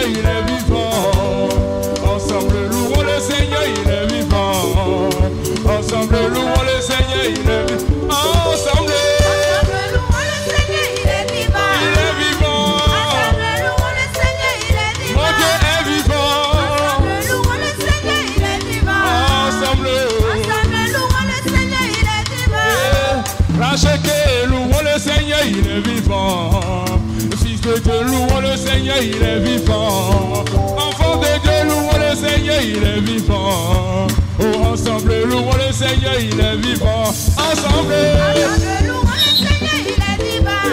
il est vivant. Ensemble, louons le Seigneur, il est vivant. Ensemble, louons le Seigneur, il est vivant. Ensemble, louons le Seigneur, il est vivant. Il est vivant. Ensemble, louons le Seigneur, il est vivant. Mon Dieu est vivant. Ensemble, louons le Seigneur, il est vivant. Ensemble, louons le Seigneur, il est vivant. Racheté, louons le Seigneur, il est vivant. Fils de Dieu, louons le Seigneur, il est vivant. Enfant de Dieu, louons le Seigneur, il est vivant. Oh, ensemble, louons le Seigneur, il est vivant. Ensemble, louons le Seigneur, il est vivant.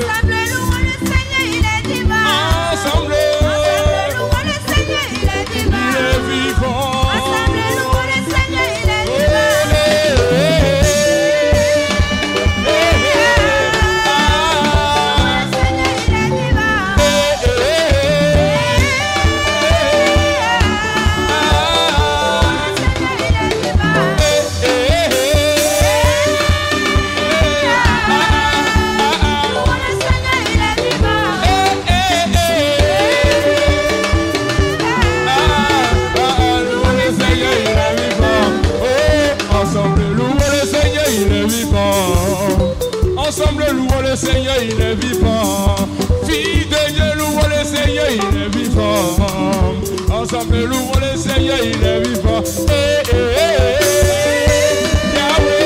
Ensemble, louons le Seigneur, il est vivant. Ensemble, louons le Seigneur, il est vivant. Il est vivant. Ensemble, louons le Seigneur, il est vivant. Ensemble, louons le Seigneur, il est vivant. Fille de Dieu, louons le Seigneur, il est vivant. Ensemble, louons le Seigneur, il est vivant. Yahweh.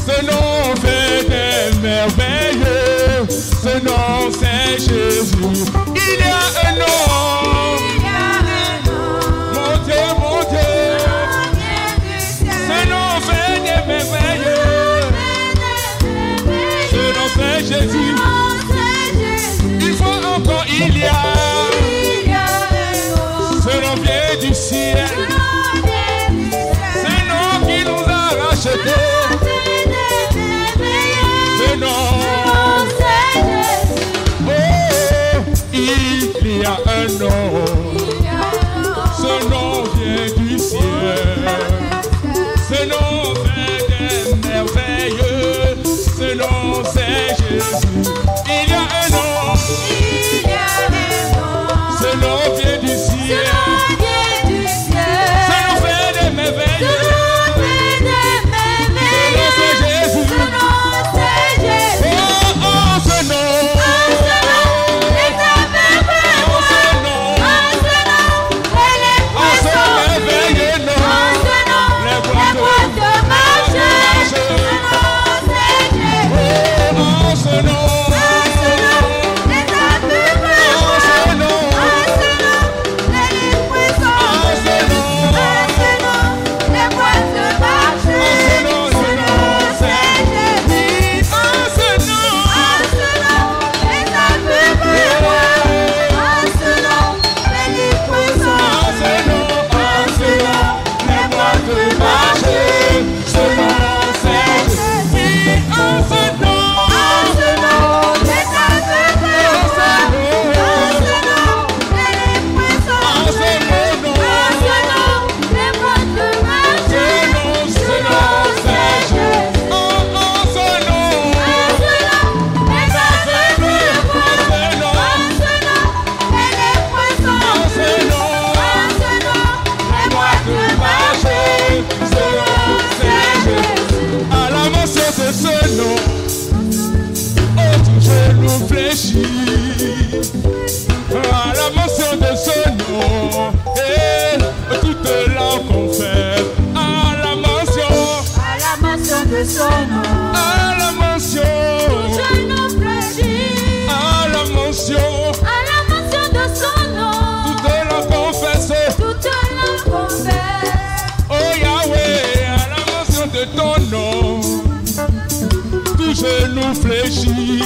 Ce nom fait des merveilleux, ce nom c'est Jésus. Il y a un nom, mon Dieu, mon Dieu. Ce nom fait des merveilleux, ce nom c'est Jésus. Une fois encore il y a, ce nom vient du ciel. Ce nom, oh, il y a un nom, ce nom vient du ciel, ce nom fait des merveilleux, ce nom c'est Jésus. Il y a un nom, ce nom vient du ciel, ce nom fait des merveilleux. À la mention de ce nom, et toute langue confesse. À la mention de son nom, à la mention, tout genou fléchit. À la mention de son nom, toute langue confesse. Oh Yahweh, à la mention de ton nom, tout genou fléchit.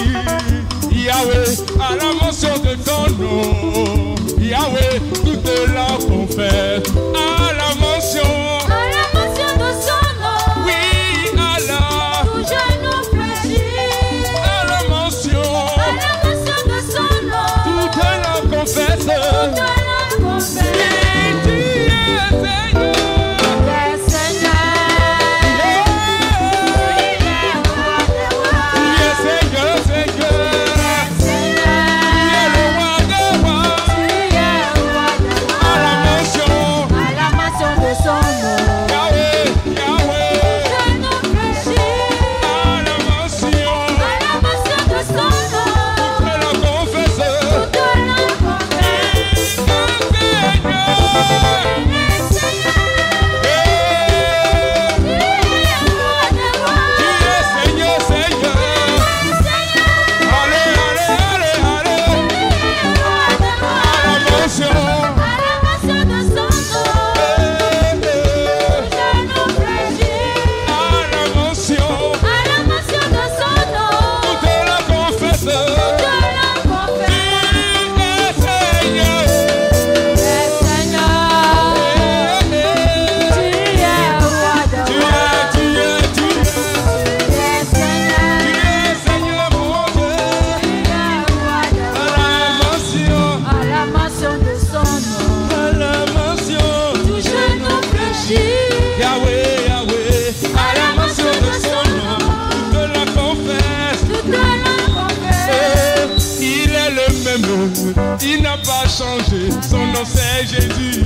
Il n'a pas changé, son nom c'est Jésus.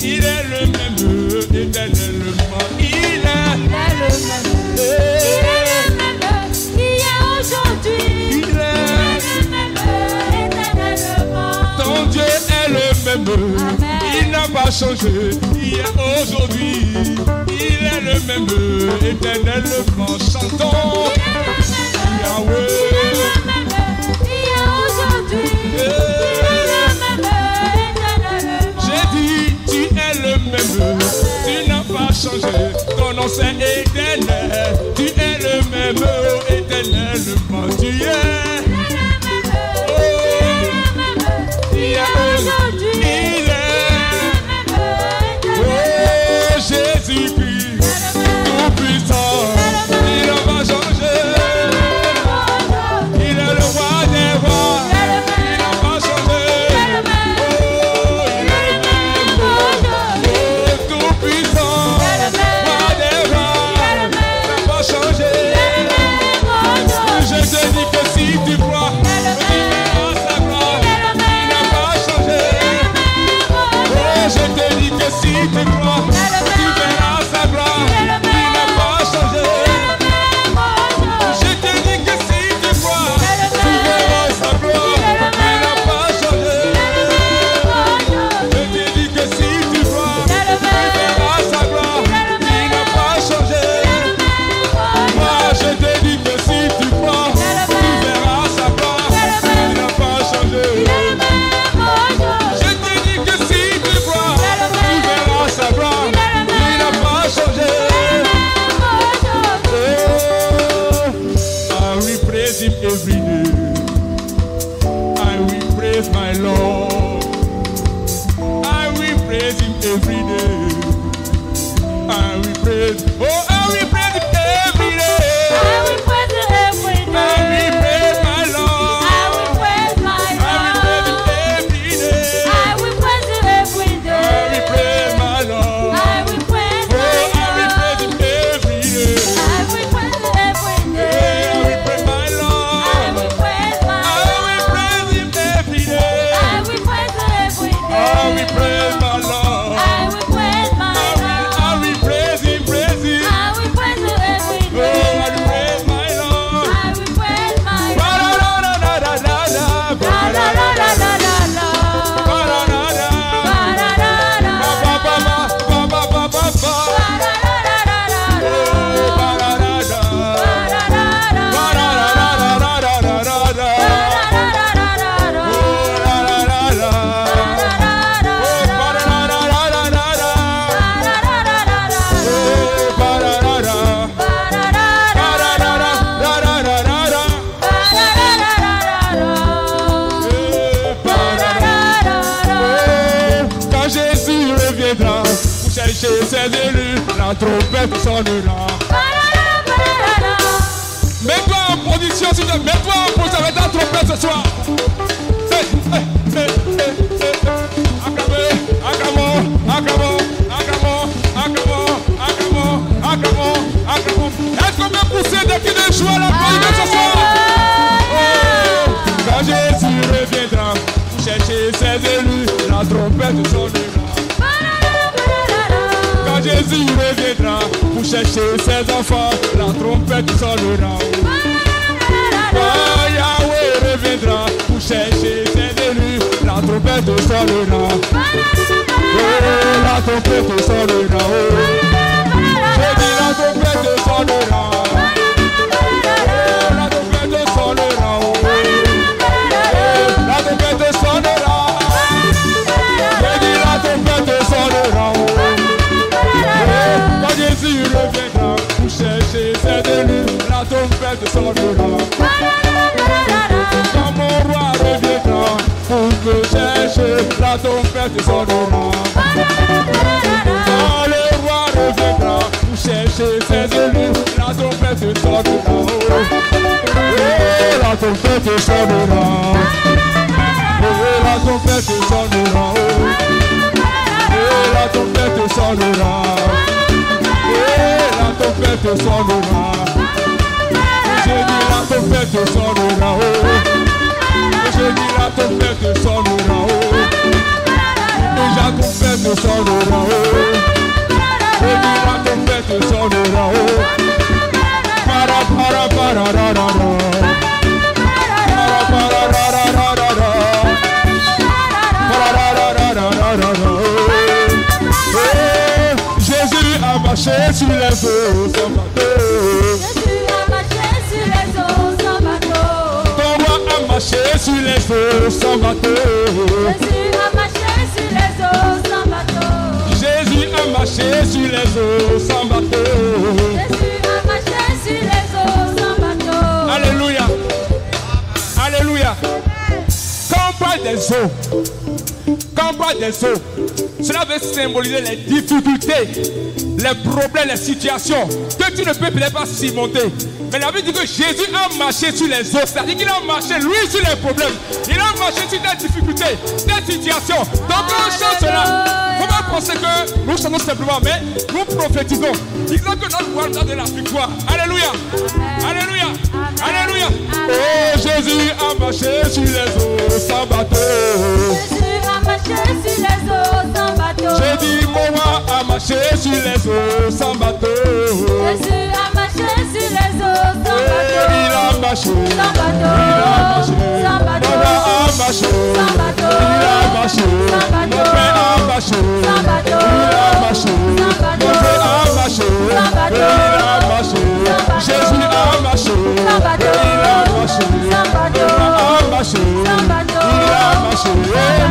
Il est le même éternellement. Il est le même. Il est le même. Hier, aujourd'hui. Il est le même éternellement. Ton Dieu est le même. Amen. Il n'a pas changé. Hier, aujourd'hui. Il est le même éternellement. Chantons. Yahweh. J'ai dit, tu es le même, tu n'as pas changé, ton nom c'est éternel, tu es le même éternellement, tu es aujourd'hui, il est Jésus-Christ, tout puissant, il n'a pas changé, il est le roi des rois. Si tu crois, tu verras sa gloire. Il n'a pas changé. Je te dis que si tu crois, tu verras sa gloire. Il n'a pas changé. Je te dis que si tu crois, tu verras sa gloire. Il n'a pas changé. Moi, je te dis que si tu crois, tu verras sa gloire. Il n'a pas changé. Je te dis que si tu crois, sa gloire, il n'a pas changé. Oh, I will praise him every day. I will praise my Lord. I will praise him every day. I will praise. Oh, I will praise him every day. I will praise him every day. I will praise my Lord. I will praise my Lord. I will praise him every day. I will praise him every day. I will praise my Lord. I will praise my Lord. I will praise him every day. I will praise him every day. I will praise my Lord. I will praise my Lord. I will praise him every day. I will praise him every day. I will praise my Lord. I will praise my Lord. I will praise him, praise him. I will praise him every day. Oh, I will praise my Lord. I will praise my Lord. Ba da da da da da da da da da da da da. Ba da da da. Ba da da da. Ba ba ba ba ba ba ba ba. Ba da da da da da. Ba da da da. Ba da da da. Ba da da da da da da da. Ba da da da da da. Oh, la la la la. Ba da da da da da da da. Ba da da da. Ba da da da da da da. Quand Jésus reviendra pour chercher ses élus, la trompette sonnera. Mets-toi en position, s'il te plaît. Mets-toi en position avec ta trompette ce soir. Acclamez, acclamons, acclamons, acclamons, acclamons, acclamons, acclamons, acclamons. Est-ce qu'on peut pousser des cris de joie à la police ce soir? Oh, quand Jésus reviendra pour chercher ses élus, la trompette sonnera. Quand Jésus reviendra pour chercher ses enfants, la trompette sonnera. Quand Yahweh reviendra pour chercher ses élus, la trompette sonnera. Oh, la trompette sonnera. J'ai dit la trompette sonnera. La trompette sonnera. La trompette sonnera. J'ai dit la trompette sonnera. Quand Jésus reviendra pour chercher ses élus, la trompette sonnera. Quand mon roi reviendra pour me chercher, la trompette sonnera. Quand le roi reviendra pour chercher ses élus, la trompette sonnera. Oh, la trompette sonnera. Oh, la trompette sonnera. Oh, la trompette sonnera. La trompette sonnera. J'ai dit la trompette sonnera. J'ai dit la trompette sonnera. fête sonnera, je dis la trompette sonnera, para para para ra ra ra, para para ra ra ra ra ra, para ra ra ra ra ra ra. Jésus a marché sur les eaux sans bateau. Jésus a marché sur les eaux sans bateau. Ton roi a marché sur les eaux sans bateau. Jésus a marché sur les eaux sans bateau. Jésus a marché sur les eaux sans bateau. Jésus a marché sur les eaux sans bateau. Alléluia. Alléluia. Quand on parle des eaux, quand on parle des eaux, cela veut symboliser les difficultés, les problèmes, les situations que tu ne peux peut-être pas surmonter. Mais la Bible dit que Jésus a marché sur les eaux, c'est-à-dire qu'il a marché lui sur les problèmes. Il a marché sur des difficultés, des situations. Donc quand on chante cela, il ne faut pas penser que nous chantons simplement, mais nous prophétisons. Disons que notre voix nous a de la victoire. Alléluia. Alléluia. Alléluia. Oh, Jésus a marché sur les eaux sans bateau. Jésus a marché sur les eaux sans bateau. J'ai dit mon roi a marché sur les eaux sans bateau. Jésus a marché sur les eaux sans bateau. Il a marché. Sans bateau. Il a marché. Sans bateau. Mon roi a marché. Sans bateau. Il a marché. Sans bateau. Mon père a marché. Sans bateau. Il a marché. Sans bateau. Mon père a marché. Sans bateau. Il a marché. Sans bateau. Jésus a marché. Sans bateau. Il a marché. Sans bateau. Il a marché. Sans bateau. Il a marché.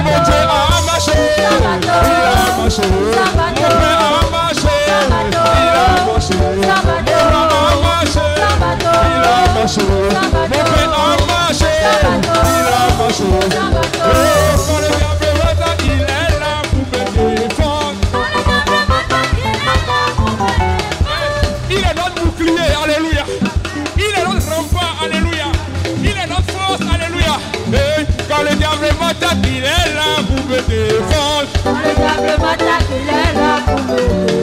Mon Dieu a marché. Sans bateau. Il a marché. Sans bateau. Mon père a marché. Sans bateau. Il a marché. Sans bateau. Mon roi a marché. Sans bateau. Il a marché. Sans bateau. Mon père a marché. Sans bateau. Il a marché. Sans bateau. Oh, quand le diable va, il est là pour me défendre. Il est notre bouclier, alléluia. Il est notre rempart, alléluia. Il est notre force, alléluia. Et quand le diable m'attaque, il est là pour me défendre. Quand le diable m'attaque, il est là pour me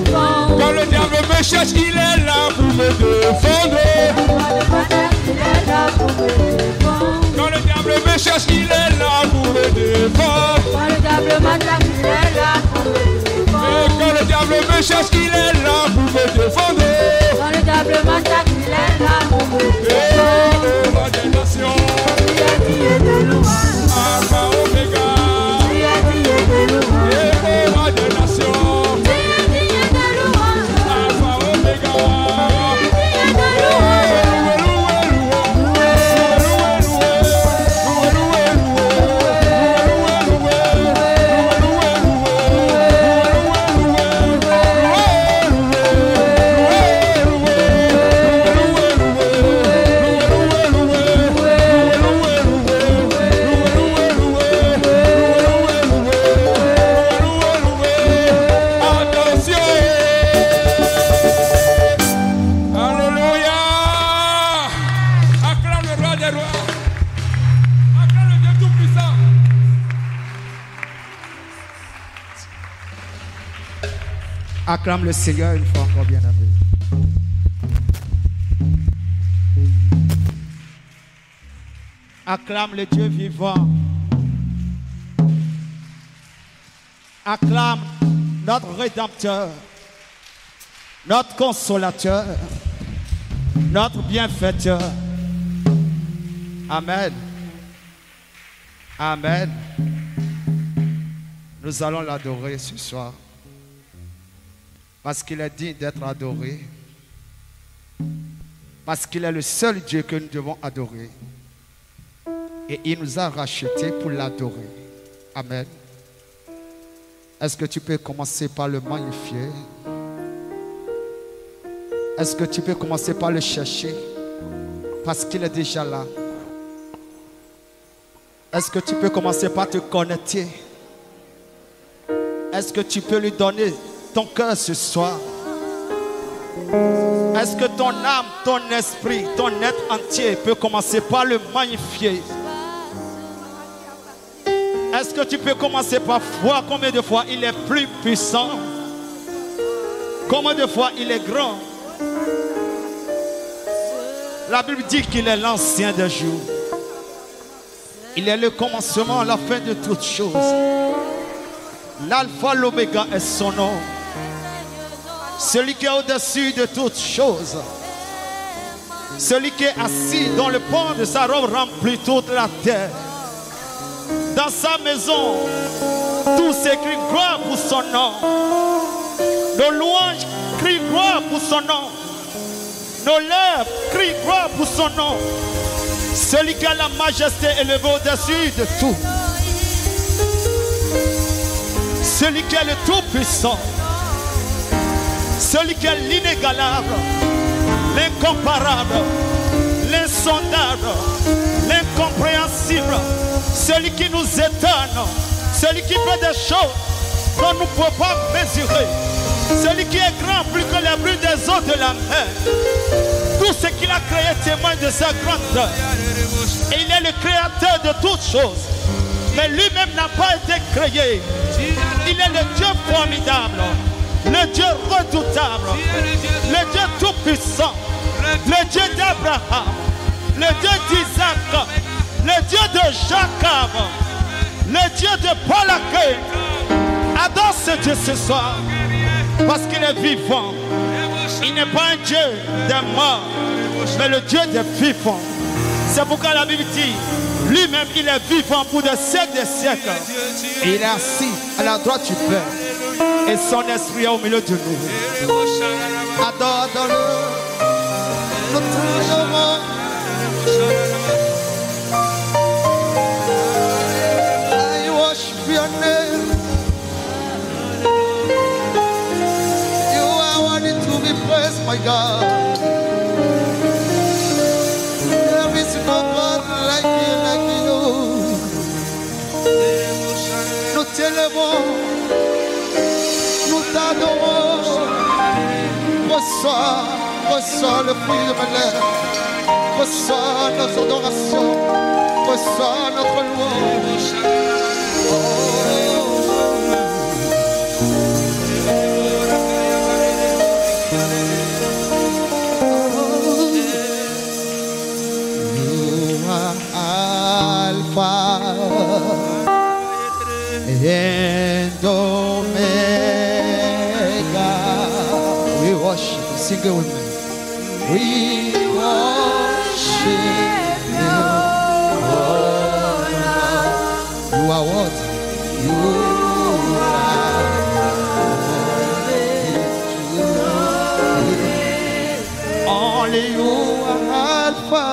défendre. Quand le diable me cherche, il est là pour me défendre. Quand le diable m'attaque, il est là pour me défendre. Quand le diable me cherche, il est là pour me défendre. Quand le diable m'attaque, il est là pour me défendre. Et quand le diable me cherche, il est là pour me défendre. Quand le diable m'attaque, il est là pour me Et défendre. au roi des nations, Tu es digne de louange. Alpha Omega. Tu es digne de louange. Et au roi des nations, Tu es digne de louange. Alpha Omega. Tu es digne de louange. Acclame le Seigneur une fois encore, bien-aimé. Acclame le Dieu vivant. Acclame notre Rédempteur, notre Consolateur, notre Bienfaiteur. Amen. Amen. Nous allons l'adorer ce soir. Parce qu'il est digne d'être adoré. Parce qu'il est le seul Dieu que nous devons adorer. Et il nous a rachetés pour l'adorer. Amen. Est-ce que tu peux commencer par le magnifier? Est-ce que tu peux commencer par le chercher? Parce qu'il est déjà là. Est-ce que tu peux commencer par te connecter? Est-ce que tu peux lui donner ton cœur ce soir? Est-ce que ton âme, ton esprit, ton être entier peut commencer par le magnifier? Est-ce que tu peux commencer par voir combien de fois il est plus puissant? Combien de fois il est grand? La Bible dit qu'il est l'ancien des jours. Il est le commencement, la fin de toutes choses. L'alpha, l'oméga est son nom. Celui qui est au-dessus de toutes choses. Celui qui est assis dans le pont de sa robe remplit toute la terre. Dans sa maison, tous s'écrient gloire pour son nom. Nos louanges crient gloire pour son nom. Nos lèvres crient gloire pour son nom. Celui qui a la majesté élevée au-dessus de tout. Celui qui est le tout-puissant. Celui qui est l'inégalable, l'incomparable, l'insondable, l'incompréhensible. Celui qui nous étonne. Celui qui fait des choses dont nous ne pouvons pas mesurer. Celui qui est grand plus que les bruits des eaux de la mer. Tout ce qu'il a créé témoigne de sa grandeur. Et il est le créateur de toutes choses. Mais lui-même n'a pas été créé. Il est le Dieu formidable, le Dieu redoutable, le Dieu tout-puissant, le Dieu d'Abraham, le Dieu d'Isaac, le Dieu de Jacob, le Dieu de Paul Accueil. Adore ce Dieu ce soir, parce qu'il est vivant. Il n'est pas un Dieu des morts, mais le Dieu des vivants. C'est pourquoi la Bible dit, lui-même il est vivant pour des siècles des siècles. Et il est assis à la droite du Père. Et son esprit est au milieu de nous. Adore, adore-le. Nous t'adorons. I worship your name. You are worthy to be praised, my God. There is no God like you. Nous t'élevons, nous t'adorons. Reçois le fruit de mes lèvres. Reçois notre adoration. Reçois notre louange. You are Alpha and Omega. We worship. Sing it with me. We worship you. You are what? You are only you are Alpha.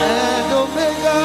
And Omega.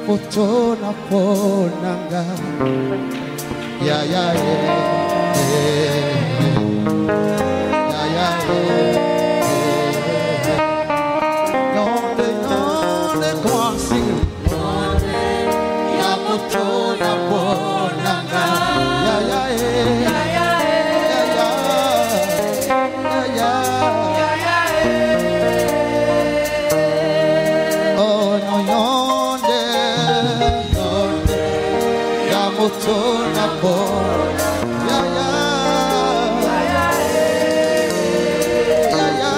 potona ponanga ya ya ya ya yonde kwasi ya potona ponanga ya ya Tona bona ya ya ya ya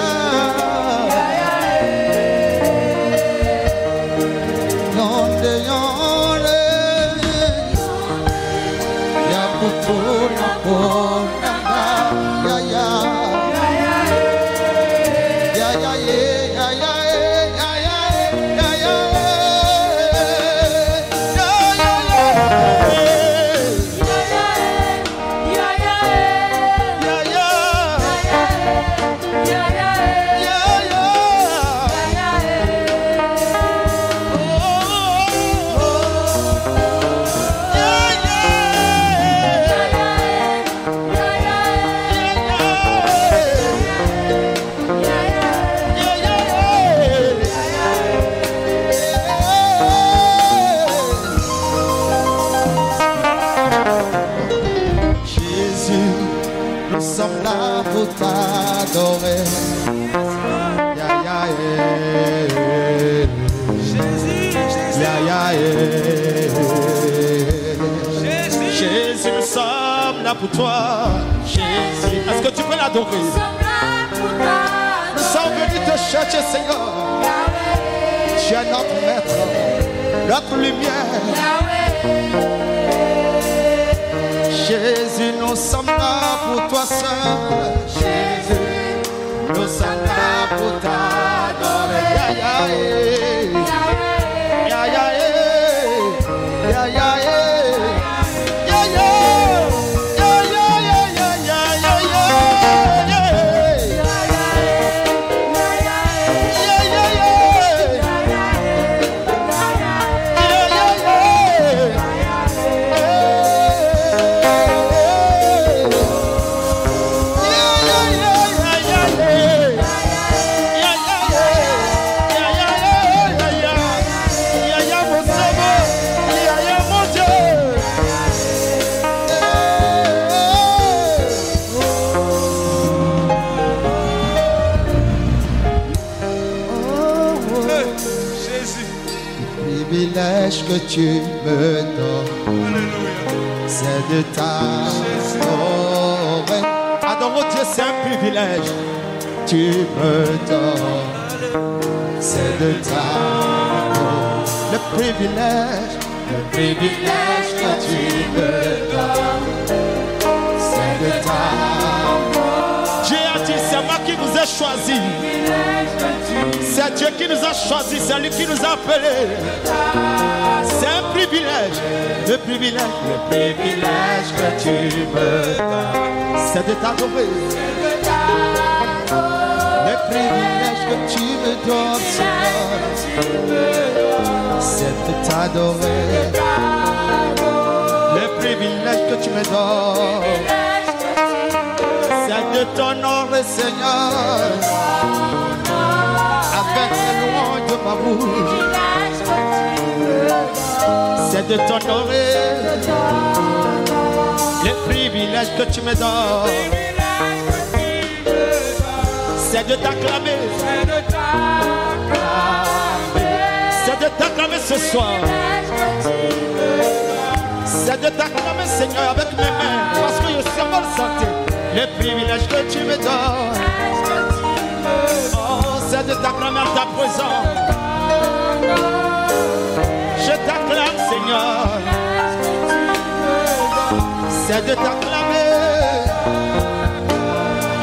yonde yonde ya tona bona ya ya ya ya ya ya t'adorer. Ya ya ya ya Jésus, nous sommes là pour toi. Jésus, est-ce que tu peux l'adorer? Nous sommes venus te chercher, Seigneur. Tu es notre maître, notre lumière. Jésus, nous sommes là pour toi seul. Jésus, nous sommes là pour t'adorer. Ya ya ya ya ya ya que tu me donnes, c'est de t'adorer. Adore Dieu, c'est un privilège. Tu me donnes, c'est de t'adorer. Le privilège que tu me donnes, c'est de t'adorer. Dieu a dit, c'est moi qui vous ai choisi. C'est Dieu qui nous a choisi, c'est lui qui nous a appelés. C'est un privilège, le privilège que tu me donnes, c'est de t'adorer. Le privilège que tu me donnes, c'est de t'adorer. Le privilège que tu me donnes, c'est de t'honorer, Seigneur. Avec les louanges de ma bouche, c'est de t'honorer. Les privilèges que tu me donnes, c'est de t'acclamer. C'est de t'acclamer ce soir. C'est de t'acclamer, Seigneur, avec mes mains, parce que je sais pas le sentir. Les privilèges que tu me donnes, c'est de t'acclamer en ta présence. Je t'acclame, Seigneur. C'est de t'acclamer.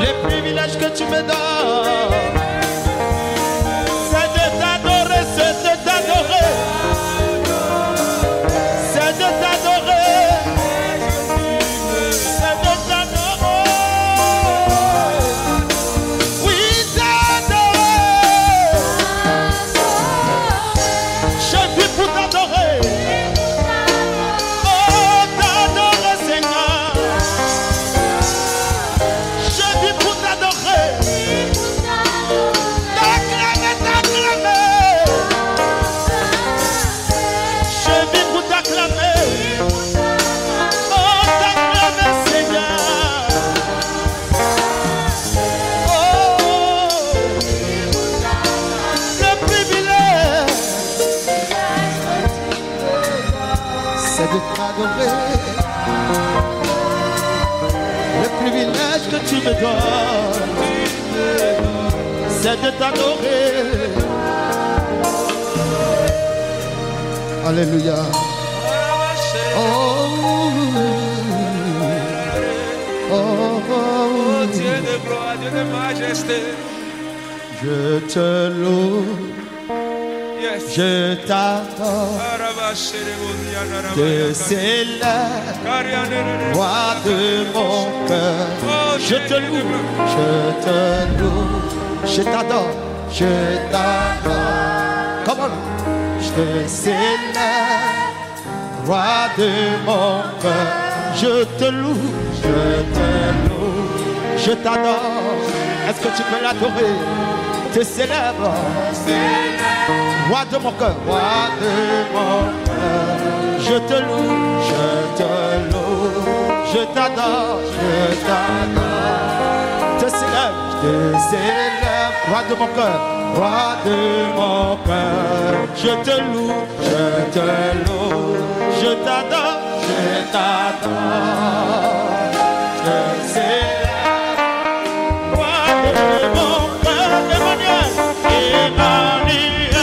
Les privilèges que tu me donnes, c'est de t'adorer, c'est de t'adorer. C'est de t'adorer. C'est de t'adorer. Oui, t'adorer. Je vis pour t'adorer. tu me donnes, c'est de t'adorer. Alléluia. Oh, oh, oh, Dieu de gloire, Dieu de majesté. je te loue, Yes. je t'adore, te célèbre, roi de mon cœur. Je te loue, je te loue, je t'adore, je t'adore. Comment? Je te célèbre, roi de mon cœur. Je te loue, je te loue, je t'adore. Est-ce que tu peux l'adorer? Te célèbre, roi de mon cœur, roi de mon cœur. Je te loue, je te loue, je t'adore, je t'adore. Te célèbre, je te célèbre, roi de mon cœur, roi de mon cœur. Je te loue, je te loue, je t'adore, je t'adore. Je te célèbre, roi de mon cœur, Emmanuel, Emmanuel.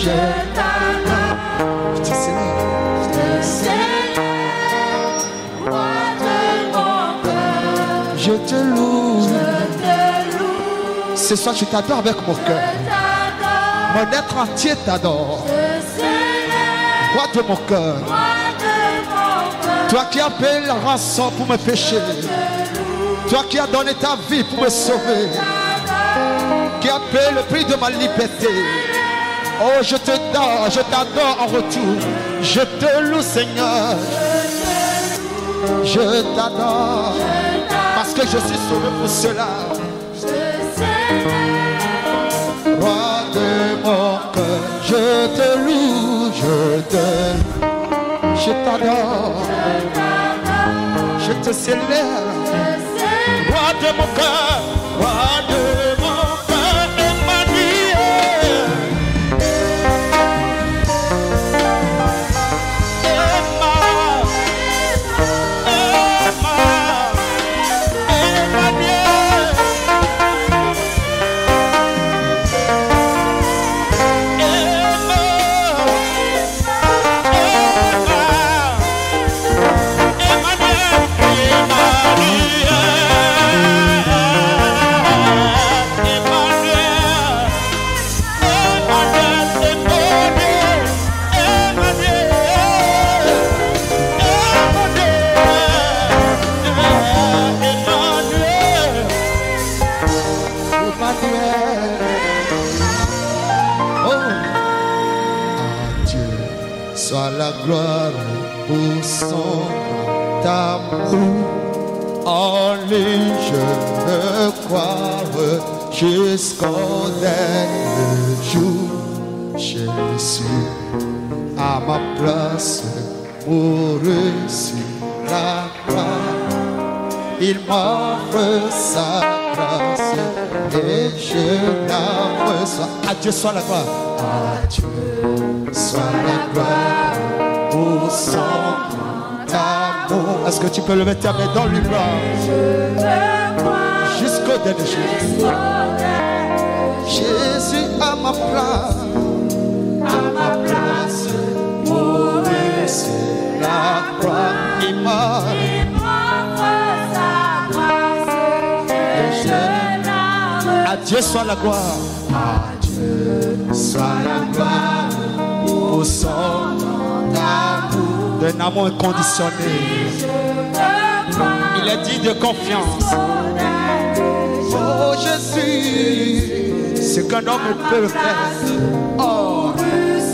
Je t'adore, je te célèbre, roi de mon cœur. Je te loue, ce soir je t'adore avec mon cœur. Mon être entier t'adore, roi de mon cœur. Toi qui as payé la rançon pour mes péchés, toi qui as donné ta vie pour me sauver, qui a payé le prix de ma liberté. Oh, je te donne, je t'adore en retour. Je te loue, Seigneur. Je t'adore parce que je suis sauvé pour cela. Roi de mon cœur, je te loue, je t'adore, je te célèbre. Roi de mon cœur, roi de mon cœur, Emmanuel. Soit la gloire pour son amour. En lui je veux croire jusqu'au dernier jour. Jésus à ma place mourut sur la croix. Il m'offre sa grâce et je la reçois. À Dieu soit la gloire. À Dieu soit la gloire pour son amour. Est-ce que tu peux lever ta main dans lui gloire? Jusqu'au dernier jour. Jésus à ma place mourut sur la croix. Il m'offre à Dieu soit la gloire. À Dieu soit la gloire pour son amour. d'un amour inconditionnel. Il est dit de confiance. Oh Jésus, ce qu'un homme peut faire. Oh,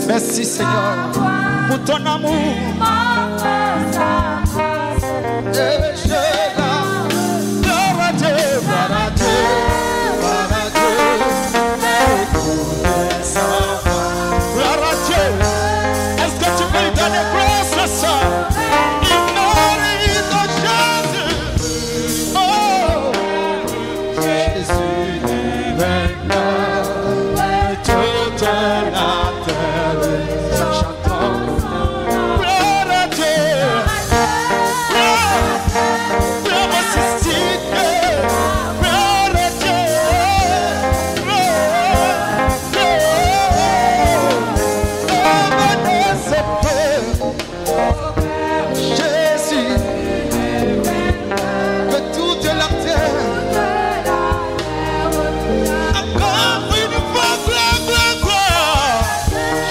merci Seigneur pour ton amour. Et je l'aime. Gloire à Dieu, gloire à Dieu, gloire à Dieu. Gloire à Dieu. Est-ce que tu peux lui donner gloire ce soir? Il mérite de Jésus. Oh, Jésus, vainqueur de toute la terre. Chantons. Gloire à Dieu. Gloire ressuscite. Gloire à Dieu. Jésus, que toute la terre, encore une fois, gloire, gloire, gloire.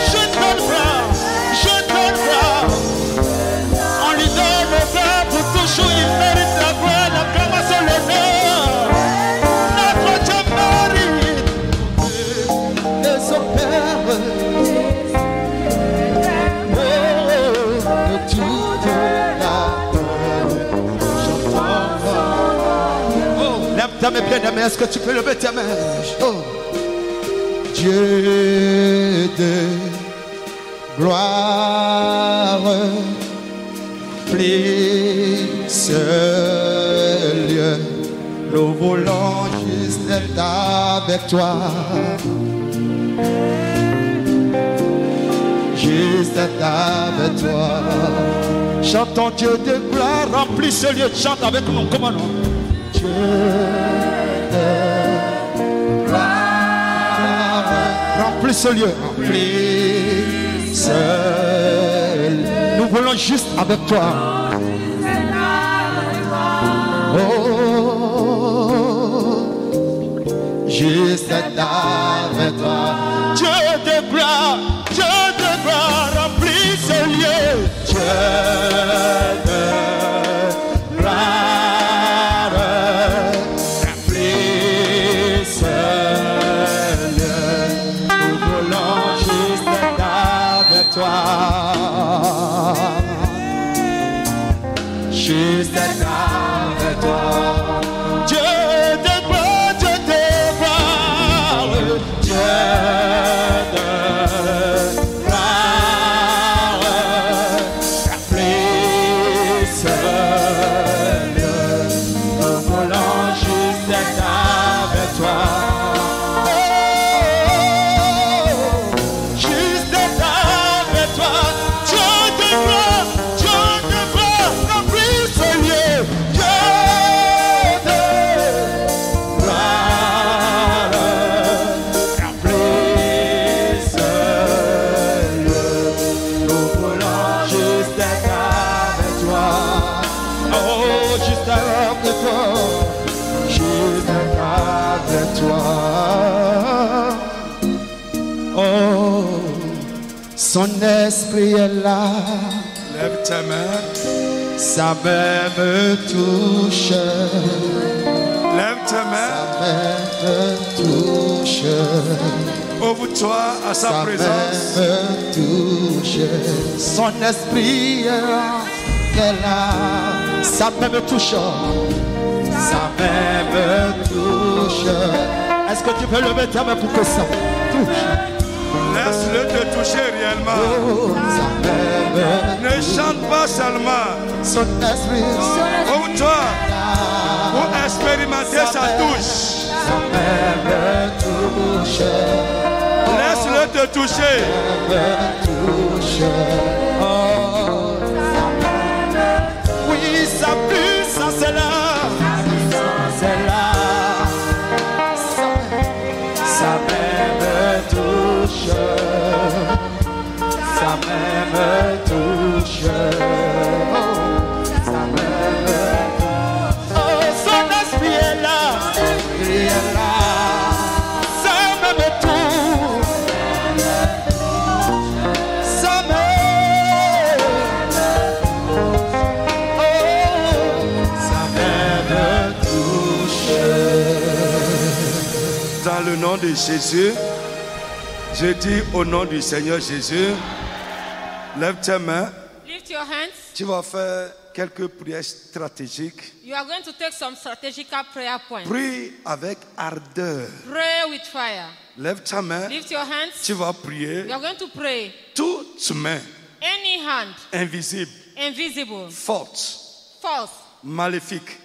Je donne gloire, je donne gloire. On lui donne le gloire pour toujours, il mérite la gloire, l'acclamation, l'honneur. Notre Dieu mérite de son Père. Lève ta main bien-aimée, est-ce que tu peux lever ta main? Oh. Dieu de gloire, plie ce lieu. Nous voulons juste être avec toi. Juste être avec toi. Chantons Dieu de gloire, remplis ce lieu. Chante avec nous, comment non? Dieu de gloire, remplis ce lieu. Remplis ce lieu. Nous voulons juste avec toi. Oh, juste être avec toi. Dieu de gloire, remplis ce lieu. Dieu de gloire, remplis ce lieu. Nous voulons juste être avec toi. Juste être avec toi. Dieu de gloire, Dieu de gloire, Dieu de son esprit est là. Lève ta main. Sa main me touche. Lève ta main. Sa main me touche. Ouvre-toi à sa présence. Sa main me touche. Son esprit est là. Sa main me touche. Sa main me touche. Est-ce que tu peux lever ta main pour que ça touche? Laisse-le te toucher réellement. Ne chante pas seulement. Ouvre-toi pour expérimenter sa touche. Laisse-le te toucher. Oui, sa puissance est là. C'est là. Sa main me touche. Sa main me touche. Oh, sa main me touche. Oh, son esprit est là. Il est là. Sa main me touche. Sa main Dans le nom de Jésus, je dis au nom du Seigneur Jésus, lève tes mains. Lift your hands. Tu vas faire quelques prières stratégiques. You are going to take some strategical prayer points. Prie avec ardeur. Pray with fire. Lève ta main. Lift your hands. Tu vas prier. You are going to pray. Toute main Any hand, invisible, invisible, forte, false, maléfique,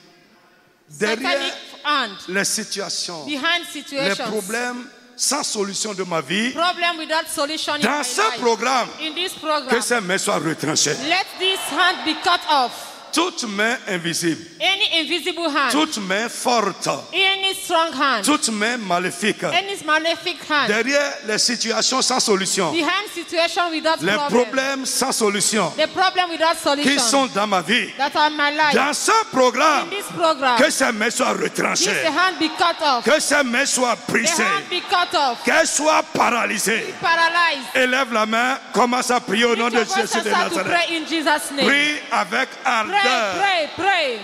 satanic derrière hand, les situations, behind les situations, problèmes sans solution de ma vie, problem without solution in dans my ce life. programme, In this que program, ces mains soient retranchées. let this hand be cut off. Toute main invisible, Any invisible hand, toute main forte, any strong hand, toute main maléfique, any malefic hand, derrière les situations sans solution, behind situation without les problem, problèmes sans solution the problem without qui solution sont dans ma vie, that are in my life. dans ce programme, In this program, que ces mains soient let retranchées, the hand be cut off. que ces mains soient The brisées, hand be cut off. qu'elles soient paralysées. Paralyzed. Élève la main, commence à prier au nom Lift de your voice Jésus and de start to Nazareth. pray in Jesus' name. Prie avec Pray, ardeur. pray, pray.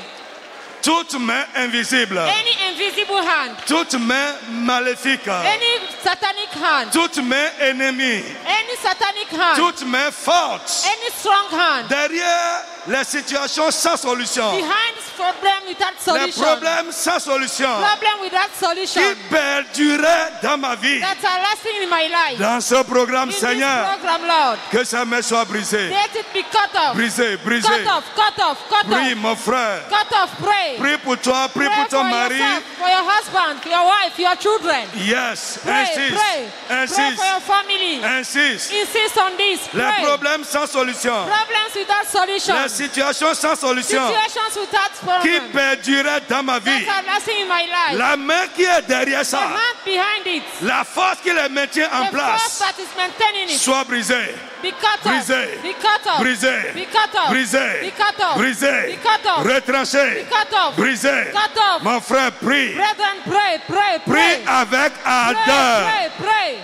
Toute main invisible, Any invisible hand, toute main maléfique, any satanic hand, toute main ennemie, any satanic hand, toute main forte, any strong hand, derrière les situations sans solution, behind this problem without les solution, problèmes sans solution, problem without qui solution, perduraient dans ma vie, that are lasting in my life. dans ce programme, In this Seigneur, program, Lord, que ces mains soient brisées, let it be cut off. brisées, brisées. Cut off, cut off, cut Prie, off. mon frère, Cut off, pray. prie pour toi, prie Pray pour ton for mari. yourself, for your husband, for your wife, your children. Yes, Pray, insiste, pray. Pray insiste, for your family. insiste. Insist on this. Les Pray. problèmes sans solution, Problems without solution. les situations sans solution Situations without qui problem. perduraient dans ma vie, That are lasting in my life. la main qui est derrière The ça, hand behind it. la force qui les maintient en The force place, that is maintaining it. soit brisée, Be cut off. brisée, Be cut off. brisée, Be cut off. brisée, Be cut off. brisée, Be cut off. retranchée, Be cut off. brisée. Cut off. Mon frère, prie, Brethren, pray, pray, prie pray. avec Pray, ardeur. pray, pray.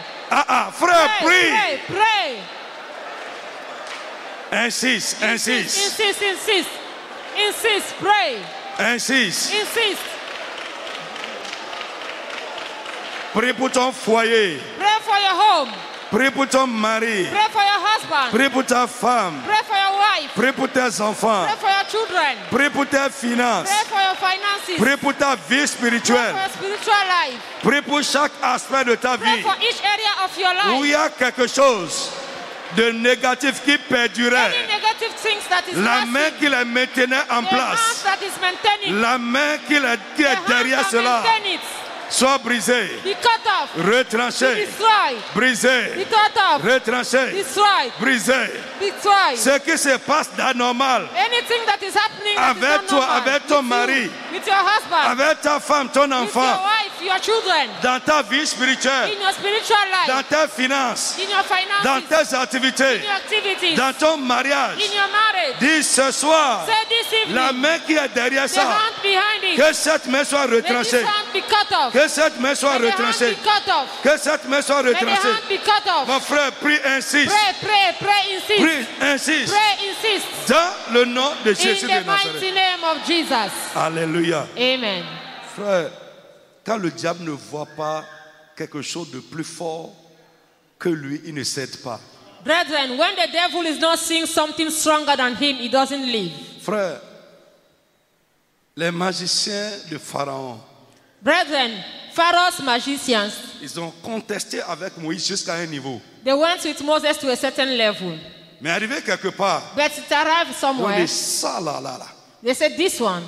Frère, Pray, prie. pray, pray. Insiste, insiste, Insist, insist. Insist, pray. insiste. Insist. Prie pour ton foyer, Pray for your home. prie pour ton mari, Pray for your husband. prie pour ta femme, Pray for your wife. prie pour tes enfants, Pray for your children. prie pour tes finances, Pray for your finances. prie pour ta vie Pray spirituelle, for your spiritual life. prie pour chaque aspect de ta Pray vie for each area of your où il life. y a quelque chose de négatif qui perdurait. Any negative things that is La lasting, main qui les maintenait en the hand place, that is maintaining, la main qui the est hand derrière that cela, maintain it, soit brisée, be cut off, be retranchée, destroyed, be brisée, cut off, retranchée, destroyed, brisée. destroyed. Ce qui se passe d'anormal Anything that is happening that is avec not toi, normal, avec ton with mari, you, with your husband, avec ta femme, ton with your enfant, wife, your children, dans ta vie spirituelle, in your spiritual dans life, tes finances, in your dans finances, tes activités, in your activities, dans ton mariage. in your marriage. Dis ce soir, Say this evening, la main qui est derrière the ça, hand behind it, que cette main soit let this retranchée, hand be cut off. que cette main soit Let the hand retranchée, be cut off. que cette main soit Let the retranchée. hand be cut off. Mon frère, prie, insiste, Pray, pray, pray, insist. prie, insiste, Pray, insist. dans le nom de Jésus In de the Nazareth. mighty name of Jesus. Alléluia. Amen. Frère, quand le diable ne voit pas quelque chose de plus fort que lui, il ne cède pas. Brethren, when the devil is not seeing something stronger than him, he doesn't leave. Frère, les magiciens de Pharaon, Brethren, Pharaoh's magicians, ils ont contesté avec Moïse jusqu'à un niveau. they went with Moses to a certain level. Mais arrivé quelque part, But it arrived on somewhere. dit ça là. They said, this one,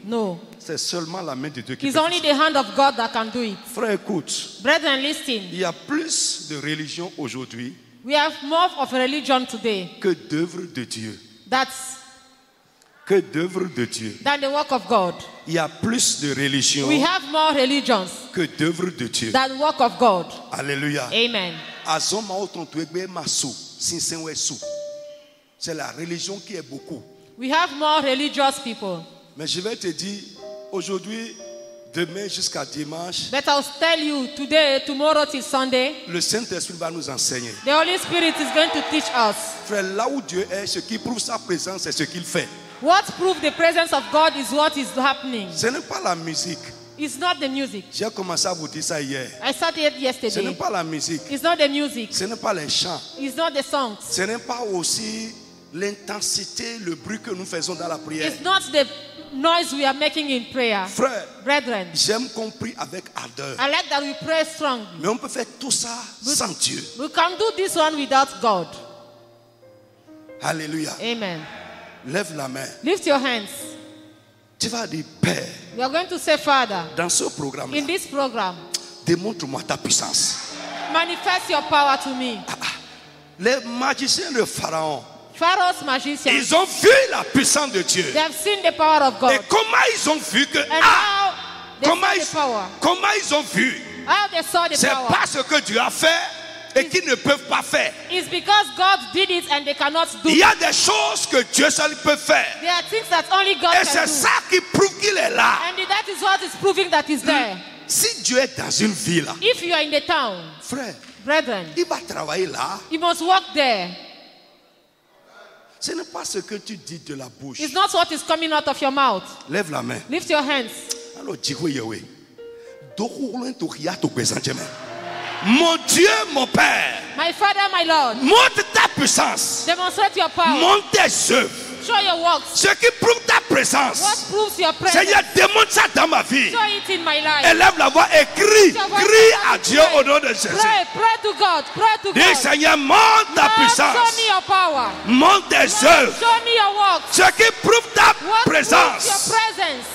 no. C'est seulement la main de Dieu qui It's peut only faire the hand of God that can do it. ça. Frère, écoute, Brethren, listen. il y a plus de religion aujourd'hui We have more of a religion today que d'œuvres de Dieu. than the work of God. Il y a plus de religion We have more religions que d'œuvres de Dieu. than the work of God. Alléluia. Amen. C'est la religion qui est beaucoup. We have more religious people. Mais je vais te dire, aujourd'hui, demain jusqu'à dimanche, But I'll tell you, today, tomorrow till Sunday, le Saint-Esprit va nous enseigner. the Holy Spirit is going to teach us. Frère, là où Dieu est, ce qui prouve sa présence, c'est ce qu'il fait. What proves the presence of God is what is happening. Ce n'est pas la musique. It's not the music. J'ai commencé à vous dire ça hier. I started Ce n'est yesterday. pas la musique, It's not the music. ce n'est pas les chants, It's not the songs. ce n'est pas aussi l'intensité, le bruit que nous faisons dans la prière. It's not the noise we are making in prayer. Frère, Brethren, j'aime qu'on prie avec ardeur. I like that we pray strongly. Mais on peut faire tout ça sans Dieu. We can do this one without God. Alléluia. Amen. Lève la main. Lift your hands. Tu vas dire, Père, We are going to say, Father, dans ce programme, in this program, démontre-moi ta puissance. manifest your power to me. Les magiciens de Pharaon, Pharaoh's magicians, ils ont vu la puissance de Dieu. they have seen the power of Et God. comment ils ont vu que... And how they comment, saw the power. comment ils ont vu? How they saw the C'est power. pas ce que Dieu a fait et qu'ils ne peuvent pas faire. It's because God did it and they cannot do Il it. y a des choses que Dieu seul peut faire. There are things that only God Et can c'est do. ça qui prouve qu'il est là. And that is what is proving that he's there. Si Dieu est dans une ville, If you are in the town, frère, brethren, il va travailler là. you must walk there. Ce n'est pas ce que tu dis de la bouche. It's not what is coming out of your mouth. Lève la main. Lift your hands. Alors, dis-moi, Yahweh. Mon Dieu, mon Père, My Father, my Lord, montre ta puissance. demonstrate your power. Montre tes œuvres. Show your works. Ce qui prouve ta What présence. proves your presence? Seigneur, démontre ça dans ma vie. Show it in my life. Élève la voix et crie. Crie à Dieu au nom de Jésus. Pray, pray to God, pray to Dis, God. Seigneur, montre ta Lord, show puissance. me your power. Montre tes Lord, œuvres. show me your works. Ce qui prouve ta What proves présence. your presence?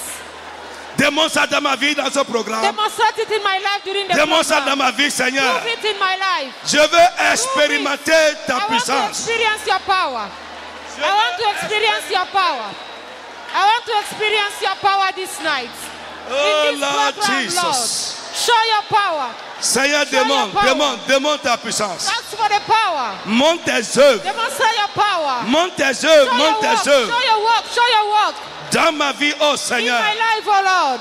Démontre ça dans ma vie, dans ce programme. Demonstrate it in my life during the Démontre ça program. dans ma vie, Seigneur. Prove it in my life. Je veux expérimenter ta I want to puissance. experience your power. I want to experience your power. I want to experience your power this night. Oh In this Lord program, Jesus. Lord. Show your power. Seigneur, Show your demande, power. demande, demande ta puissance. Ask for the power. Montre tes œuvres. Demonstrate your power. Montre tes Show œuvres. your Montre work. tes œuvres. Show your work. Show your work. Dans ma vie, oh In Seigneur. my life, oh Lord.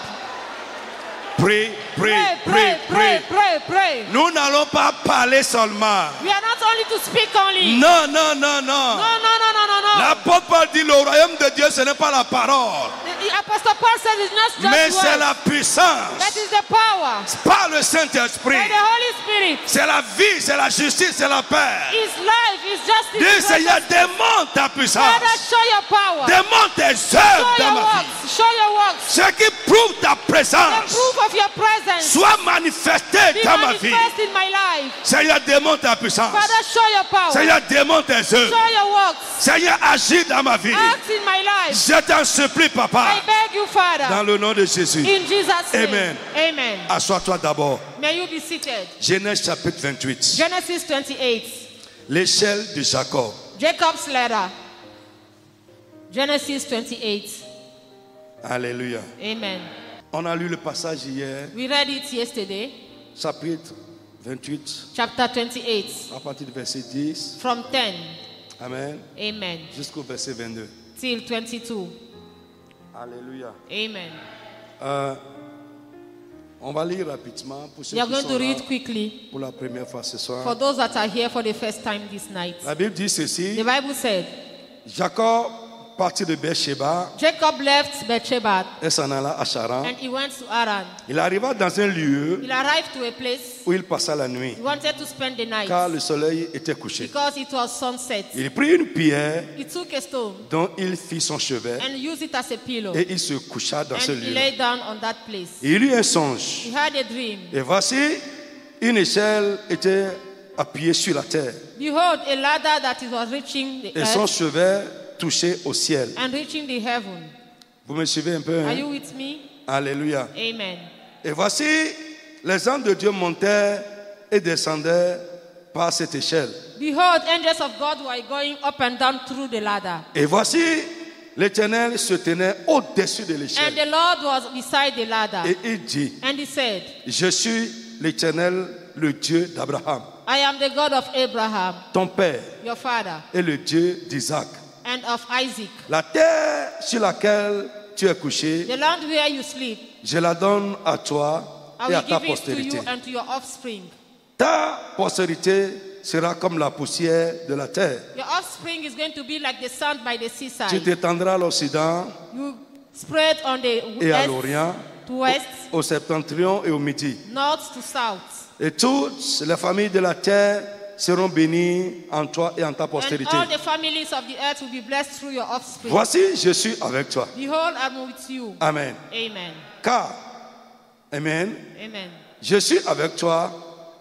Prie, prie, Pray, prie, pray, pray, prie. pray, pray. Nous n'allons pas parler seulement. We are not only to speak only. Non, non, non, No, non. no, no, no, no, no. L'apôtre Paul dit le royaume de Dieu, ce n'est pas la parole, The Apostle Paul said it's not mais just c'est words. la That puissance. is the power. Par le By Saint-Esprit. the Holy Spirit. C'est la vie, c'est la justice, c'est la paix. His life is justice. Dis is Seigneur, righteousness. démontre ta puissance. Father, show your power. Démontre tes Show œuvres dans your ma vie. works. Show your works. Ce qui prouve ta The présence proof of your presence. soit manifesté Be dans ma vie. manifest in my life. Seigneur, démontre ta puissance. Father, show your power. Seigneur, démontre tes Show œuvres. your works. Seigneur, agis dans ma vie. Act in my life. Je t'en supplie, I papa, beg you, Father. dans le nom de Jésus. In Jesus' name. Amen. Amen. Assois-toi d'abord. May you be seated. Genèse chapitre 28. Genesis 28. L'échelle de Jacob. Jacob's ladder. Genesis 28. Alléluia. Amen. On a lu le passage hier, We read it yesterday. chapitre 28, Chapter 28. à partir du verset 10. From 10. Amen. Amen. Jusqu'au verset 22. Till 22. Alléluia. Amen. On va lire rapidement pour ceux We are qui going sont to là read quickly pour la première fois ce soir. for those that are here for the first time this night. La Bible dit ceci. The Bible said, Jacob partit de Beersheba Jacob left Beersheba et s'en alla à Charan. and he went to Haran. Il arriva dans un lieu He arrived to a place. où il passa la nuit, He wanted to spend the night car le soleil était couché. because it was sunset. Il prit une pierre He took a stone dont il fit son chevet and used it as a pillow. et il se coucha dans ce And he lieu. lay down on that place. Il eut un songe. He had a dream. Et voici, une échelle était appuyée sur la terre Behold, a ladder that it was reaching the et son earth chevet touchait au ciel. and reaching the heaven. Vous me suivez un peu, Are hein? you with me? Alléluia. Amen. Et voici, les anges de Dieu montaient et descendaient par cette échelle. Behold, angels of God were going up and down through the ladder. Et voici, l'Éternel se tenait au-dessus de And l'échelle. the Lord was beside the ladder. Et il dit, And he said, je suis l'Éternel, le Dieu d'Abraham, I am the God of Abraham, ton père, your father, et le Dieu d'Isaac. and of Isaac. La terre sur laquelle tu es couché, The land where you sleep, je la donne à toi I et à will ta give it to postérité. you and to your offspring. Ta postérité sera comme la poussière de la terre. Your offspring is going to be like the sand by the Tu seaside. t'étendras à l'Occident You spread on the et à west, l'Orient. to west, au septentrion et au midi. north to south. Et toutes les familles de la terre seront bénies en toi et en ta And postérité. all the families of the earth will be blessed through your offspring. Voici, je suis avec toi. Behold, I'm with you. Amen. Amen. Car, Amen, Amen. je suis avec toi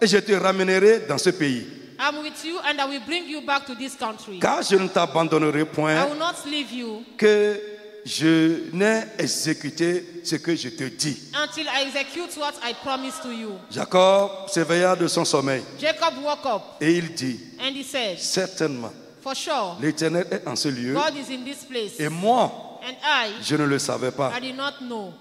et je te ramènerai dans ce pays. I'm with you and I will bring you back to this country. Car je ne t'abandonnerai I point will not leave you que je n'ai exécuté ce que je te dis. until I execute what I promised to you. Jacob s'éveilla de son sommeil Jacob woke up et il dit, and he said, certainement, for sure, l'Éternel est en ce lieu God is in this place. et moi, And I je ne le savais pas. did not know.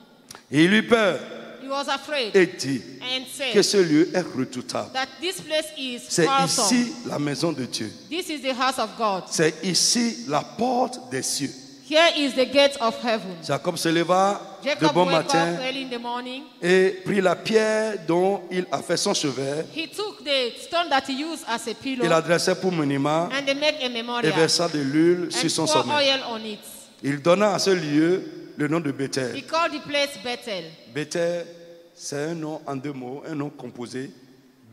Et il eut peur He was afraid et dit and que said ce lieu est redoutable. that this place is C'est awesome. ici la maison de Dieu. This is the house of God. C'est ici la porte des cieux. Here is the gate of heaven. Jacob se leva de Jacob bon woke matin up early in the morning. et prit la pierre dont il a fait son chevet. He took the stone that he used as a pillow Il adressait pour monument and they made a et memorial versa de l'huile sur and son pour sommet. oil on it. Il donna à ce lieu le nom de He Bethel. called the place Bethel. Bethel, c'est un nom en deux mots, un nom composé.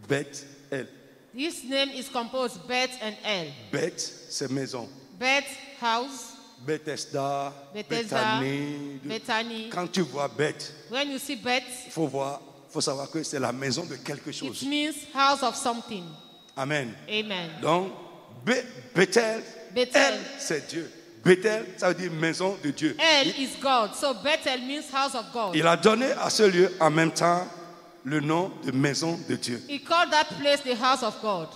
Beth-El. This name is composed Beth and El. Beth, c'est maison. Beth, house. Bethesda, Bethesda, Bethany. Bethany. Quand tu vois Beth, When you see Beth, il faut savoir que c'est la maison de quelque it chose. means house of something. Amen. Amen. Donc, Bethel, Bethel. elle, c'est Dieu. Bethel, ça veut dire maison de Dieu. El is God. So Bethel means house of God. Il a donné à ce lieu en même temps le nom de maison de Dieu. He called that place the house of God.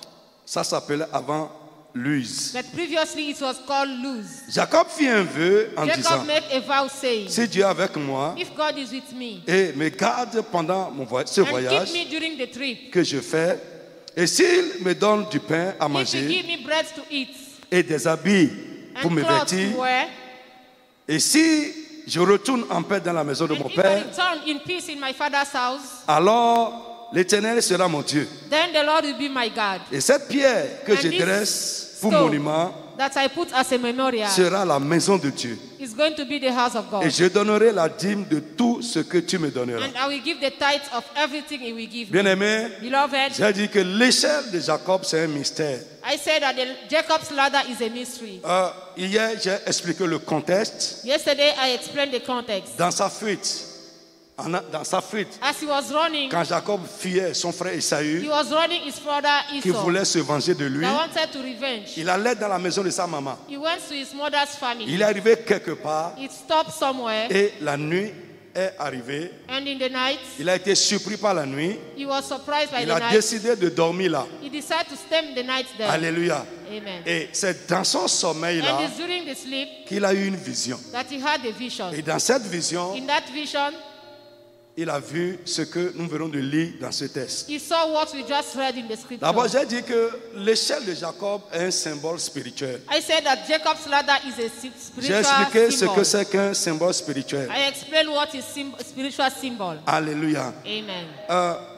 Ça s'appelait avant Luz. But previously it was called Luz. Jacob fit un vœu en disant, Jacob made a vow saying, si Dieu est avec moi if God is with me et me garde pendant ce and voyage keep me during the trip, que je fais, et s'il me donne du pain à if he manger give me bread to eat et des habits pour and me clothes vêtir, to wear, et si je retourne en paix dans la maison de and mon if I père, return in peace in my father's house, alors l'Éternel sera mon Dieu. then the Lord will be my God. Et cette pierre que And je this dresse pour stone monument that I put as a memorial sera la maison de Dieu. is going to be the house of Et God. je donnerai la dîme de tout ce que tu me donneras. And I will give the tithe of everything he will give me. Bien-aimé, Beloved, j'ai dit que l'échelle de Jacob, c'est un mystère. I said that Jacob's ladder is a mystery. Hier, j'ai expliqué le contexte. Yesterday I explained the context. Dans sa fuite, As he was running, quand Jacob fuyait son frère he Esaü, was running his brother qui Esau voulait se venger de lui, that wanted to revenge. il allait dans la maison de sa maman. He went to his mother's family. Il est arrivé quelque part It stopped somewhere, et la nuit est arrivée. and in the night, Il a été surpris par la nuit. he was surprised by Il the a night. décidé de dormir là. He decided to spend the night there. Alléluia. Amen. Et c'est dans son sommeil And là it's during the sleep qu'il a eu une vision. that he had a vision. Et dans cette vision, In that vision, il a vu ce que nous venons de lire dans ce texte. he saw what we just read in the D'abord, scripture. j'ai dit que l'échelle de Jacob est un symbole spirituel. I said that Jacob's ladder is a J'ai expliqué spiritual ce que symbol. c'est qu'un symbole spirituel. I explained what is spiritual symbol. Alléluia. Amen.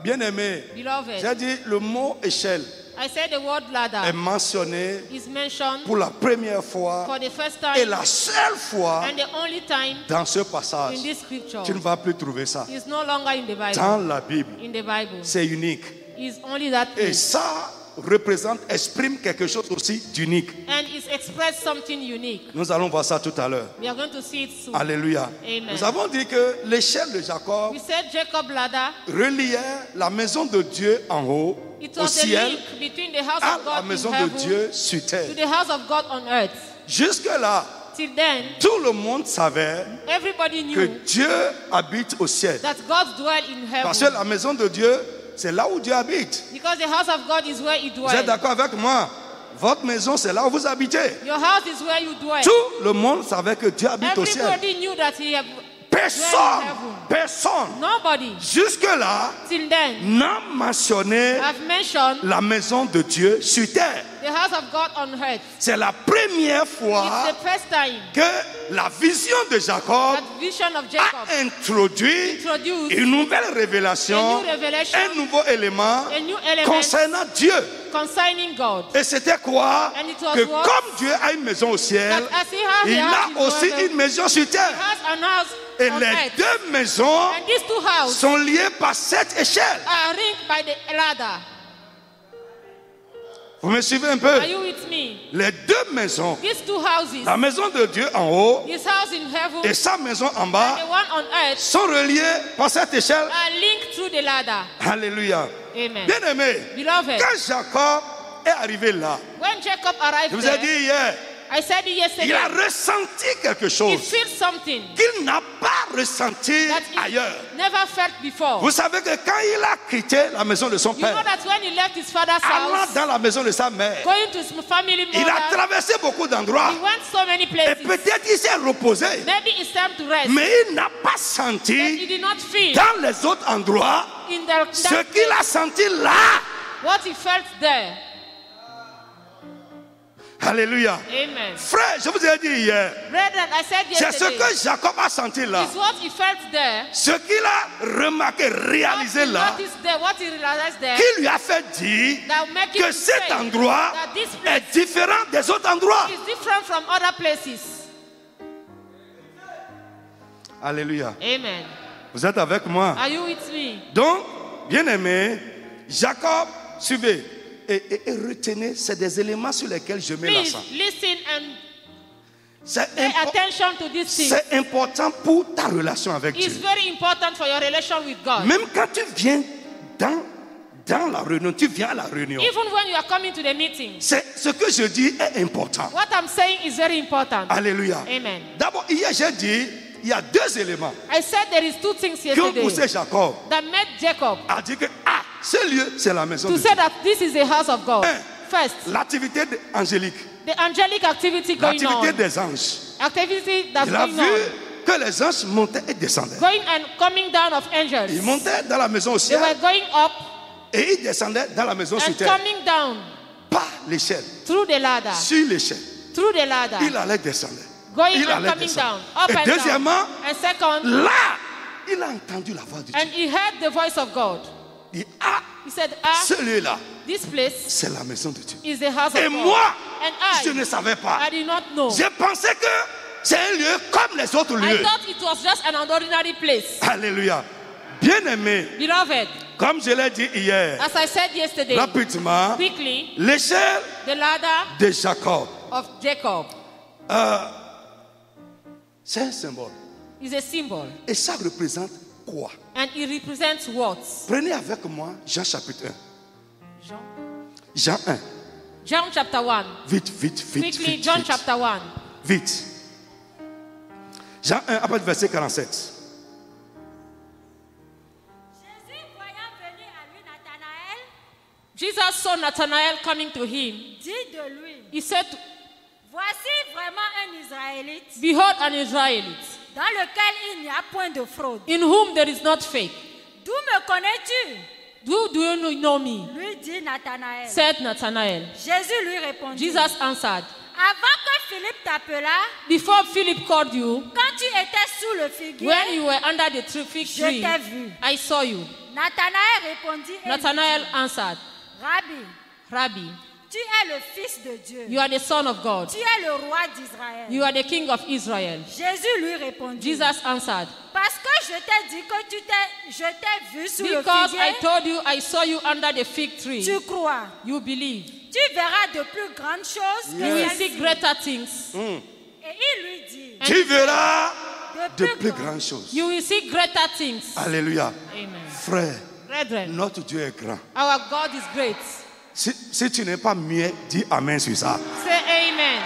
Bien-aimé, Beloved, j'ai dit le mot échelle I said the word est ladder mentionné is mentioned pour la première fois for the first et time la seule fois and the only time dans ce passage. in this scripture. Tu ne vas plus trouver ça. It's no longer in the Dans Bible. la Bible, In the Bible. c'est unique. It's only that Et place. ça exprime quelque chose aussi d'unique. And it's expressed something unique. Nous allons voir ça tout à l'heure. We are going to see it soon. Alléluia. Amen. Nous avons dit que l'échelle de Jacob We said Jacob ladder. reliait la maison de Dieu en haut, It au was a ciel, link between the house à of la God maison in de heaven Dieu sur to terre. the house of God on earth. Jusque-là, Till then, tout le monde savait everybody que knew Dieu habite au ciel. that God dwelled in Parce que heaven. la maison de Dieu, c'est là où Dieu habite. Because the house of God is where He Vous êtes dwells. d'accord avec moi? Votre maison, c'est là où vous habitez. Your house is where you dwell. Tout le monde savait que Dieu habite au ciel. Everybody knew that He had Personne, nobody jusque-là, till then n'a mentionné have mentioned la maison de Dieu sur terre. the house of God on earth. C'est la première It's fois the first time que la vision de Jacob that vision of Jacob a introduit introduced une nouvelle révélation, a new revelation, un nouveau élément a new element concernant Dieu. concerning God. Et c'était quoi? And it was Que what? comme Dieu a une maison au ciel, That as He has il a house a in aussi heaven, une maison sur He terre. has an house Et on les earth. deux maisons And these two houses sont liées par cette échelle. are ringed by the ladder. Vous me suivez un peu? Are you with me? Les deux maisons, These two houses, la maison de Dieu en haut his house in heaven et sa maison en and bas, the one on earth, sont reliées par cette échelle. are linked through the ladder. Alléluia. Amen. Bien aimé, Beloved, quand Jacob est arrivé là, when Jacob je arrived vous ai there, dit hier, I said it il yesterday, a ressenti quelque he chose felt something qu'il n'a pas ressenti that he ailleurs. never felt before. Vous savez que quand il a quitté la maison de son You know père, that when he left his father's allant house, dans la maison de sa mère, going to his family il a mother, traversé beaucoup d'endroits. he went so many Et places. peut-être il s'est reposé, Maybe it's time to rest. mais il n'a pas But he senti did not feel dans les autres endroits in the ce that qu'il a senti là. what he felt there. Alléluia. Amen. Frère, je vous ai dit hier, Brethren, I said c'est ce yesterday, que Jacob a senti là. is what he felt there, Ce qu'il a remarqué, what réalisé he là, noticed there, what he realized there, qui lui a fait dire that make him que cet say endroit that this place est différent des autres endroits. is different from other places. Alléluia. Amen. Vous êtes avec moi? Are you with me? Donc, bien aimé, Jacob, suivez et retenez, c'est des éléments sur lesquels je mets Please l'accent. listen and C'est pay attention to these things. c'est important pour ta relation avec It's Dieu. very important for your relation with God. Même quand tu viens dans la réunion, tu viens à la réunion. Even when you are coming to the meeting, Ce que je dis est important. what I'm saying is very important. Alléluia. Amen. D'abord, hier j'ai dit, il y a deux éléments I said there is two things qui ont poussé yesterday Jacob that made Jacob à dire que ce lieu, c'est la maison to de say Dieu. that this is the house of God. Un. First, L'activité angélique, the angelic activity going l'activité on. des anges. Activity that's Il a going vu on. que les anges montaient et descendaient. Going and coming down of angels. Ils montaient dans la maison au They were ciel going up et ils descendaient dans la maison sur and terre. coming down Par l'échelle, through the ladder. sur l'échelle. Through the ladder. Il allait descendre. Going Il and allait coming descendre. down. Up Et and deuxièmement, down. And second, là, il a entendu la voix de Dieu. and he heard the voice of God. Il dit, He said, ce lieu-là, this place c'est la maison de Dieu. is the house Et of God. moi, And je ne savais pas. I did not know. J'ai pensé que c'est un lieu comme les autres I lieux. thought it was just an ordinary place. Alléluia. Bien aimé, Beloved, comme je l'ai dit hier, as I said yesterday, rapidement, quickly, l'échelle the ladder de Jacob, of Jacob c'est un symbole. is a symbol. Et ça représente quoi? And it represents what? Prenez avec moi Jean chapitre 1. Jean. Jean 1. John chapter 1. Vite, vite, vite. Quickly, vite, John vite. chapter 1. Vite. Jean 1, après le verset 47. Jésus, voyant venir à lui Nathanaël, Jesus saw Nathanael coming to him. dit de lui, He said, voici vraiment un Israélite behold an Israelite, dans lequel il n'y a point de fraude. in whom there is not fake. D'où me connais-tu? Do you know me? Lui dit Nathanaël. Said Nathanael. Jésus lui répondit, Jesus answered, avant que Philippe t'appela, before Philip called you, quand tu étais sous le figuier, when you were under the fig je tree, t'ai vu. I saw you. Nathanaël répondit, et Nathanael lui dit, answered, Rabbi, Rabbi, tu es le Fils de Dieu. you are the Son of God. Tu es le roi d'Israël. You are the King of Israel. Jésus lui répondit, Jesus answered, parce que je t'ai dit que je t'ai vu sous le because I figuier, told you I saw you under the fig tree, tu crois. you believe. Tu verras de plus grandes choses You will que see celles-ci. greater things. Et il lui dit, Tu verras de de plus grandes grandes choses. You will see greater things. Alléluia. Amen. Frère, Brethren, notre Dieu est grand. our God is great. Si tu n'es pas muet, dis Amen sur ça. Say amen.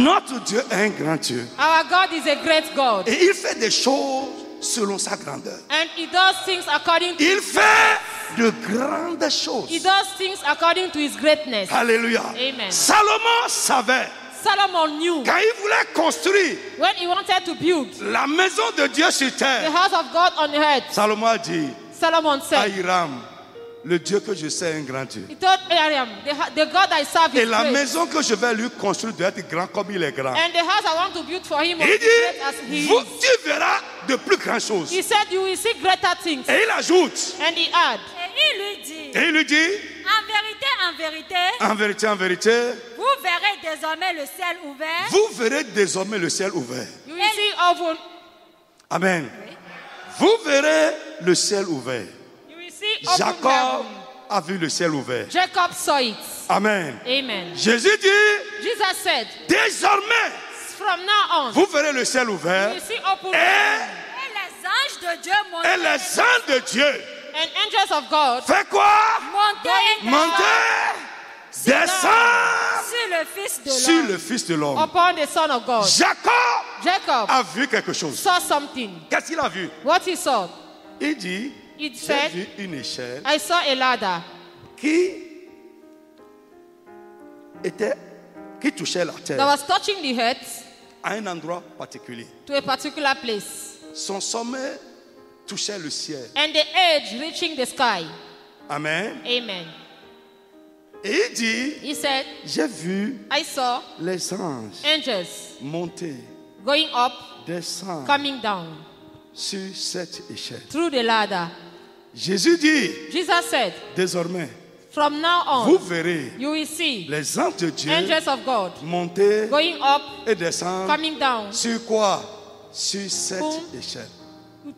Notre Dieu est un grand Dieu. Our God is a great God. Et il fait des choses selon sa grandeur. And he does things according to Il fait de grandes choses. he does things according to his greatness. Alléluia. Amen. Salomon savait, Solomon knew quand il voulait construire when he wanted to build la maison de Dieu sur the terre, house of God on earth. Salomon a dit Solomon à said, Hiram, le Dieu que je sais est un grand Dieu. he told Abraham, the God I serve Et is la great. maison que je vais lui construire doit être grand comme il est grand. And the house I want to build for him will Il be great as dit, he vous, is. tu verras de plus grandes choses. He said, you will see greater things. Et il ajoute, And he add, et il lui dit, et il lui dit, en vérité, en vérité, vous verrez désormais le ciel ouvert vous verrez désormais le ciel ouvert. you will see heaven Amen. Vous verrez le ciel ouvert. You will see open Jacob heaven. a vu le ciel ouvert. Jacob saw it. Amen. Amen. Jésus dit, Jesus said, désormais, from now on, vous verrez le ciel you ouvert will see open et, heaven. Et les anges de Dieu montent. et les anges de Dieu. And angels of God Fait quoi? Monter Monter, descendre sur le Fils de sur l'homme. le Fils de l'homme. upon the Son of God. Jacob a vu quelque chose. saw something. Qu'est-ce qu'il a vu? What he saw, Il dit, he j'ai said, vu une échelle I saw a ladder qui touchait la that terre was touching the earth à un endroit particulier. to a particular place, Son sommet touchait le ciel. and the edge reaching the sky. Amen. Amen. Et il dit, He said, j'ai vu I saw les anges angels monter, going up, descendre coming down sur cette échelle. through the ladder. Jésus dit, Jesus said, désormais, from now vous on, verrez you will see les anges de Dieu angels of God monter going up, et descendre coming down sur quoi? Sur cette Boom. échelle.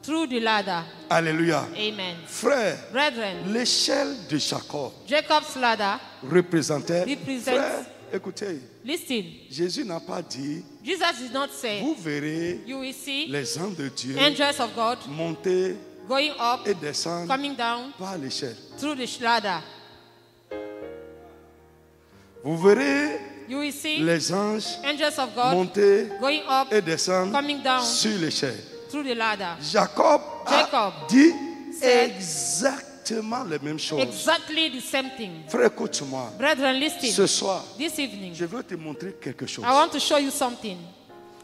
through the ladder. Alléluia. Amen. Frère, Brethren, l'échelle de Jacob Jacob's ladder représentait. represents. Frère, écoutez, Listen, Jésus n'a pas dit, Jesus did not say, vous verrez you will see les anges de Dieu angels of God monter going up, et descendre coming down par l'échelle. through the ladder. Vous verrez You will see les anges angels of God monter going up, et descendre coming down sur l'échelle. through the ladder. Jacob Jacob a dit said exactement les mêmes choses. exactly the same thing. Frère, écoute-moi. Brethren, Ce listen. soir, This evening, je veux te montrer quelque chose. I want to show you something.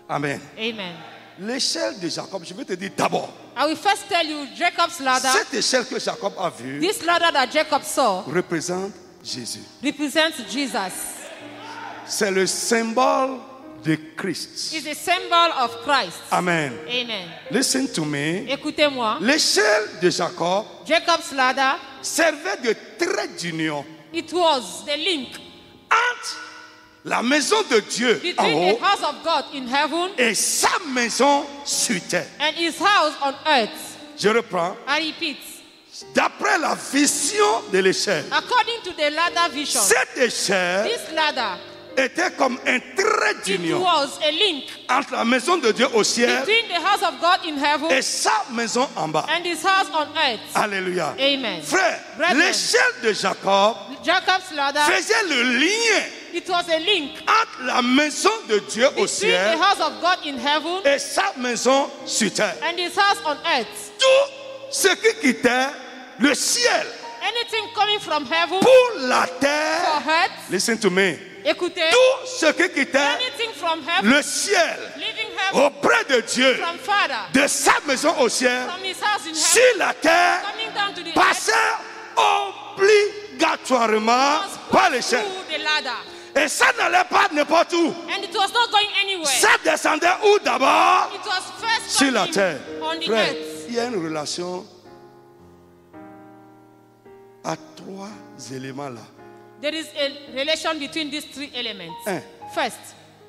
Amen. Amen. L'échelle de Jacob, je vais te dire d'abord. I will first tell you Jacob's ladder. Cette échelle que Jacob a vue This ladder that Jacob saw représente Jésus. represents Jesus. C'est le symbole de Christ. It's a symbol of Christ. Amen. Amen. Listen to me. Écoutez-moi. L'échelle de Jacob Jacob's ladder, servait de trait d'union it was the link entre la maison de Dieu en between haut the house of God in heaven et sa maison sur terre. and his house on earth. Je reprends. I repeat, D'après la vision de l'échelle, according to the ladder vision, cette échelle this ladder, était comme un trait it d'union was a link entre la maison de Dieu au ciel between the house of God in heaven et sa maison en bas. and his house on earth. Alléluia. Amen. Frère, Brethren, l'échelle de Jacob Jacob's ladder, faisait le lien it was a link entre la maison de Dieu au between ciel the house of God in heaven et sa maison sur terre. and his house on earth. Tout ce qui quittait le ciel Anything coming from heaven pour la for terre, earth, listen to me, écoutez, tout ce qui quittait anything from heaven, le ciel leaving heaven auprès de Dieu, from Father, de sa maison au ciel, from his house in sur heaven, la terre, coming down to the earth, passait obligatoirement was par passed l'échelle. through the ladder. Et ça n'allait pas n'importe où. And it was not going anywhere. Ça descendait où d'abord? It was first Sur la coming terre. on the Frère, earth. il y a une relation à trois éléments là. There is a relation between these three elements. Un, First,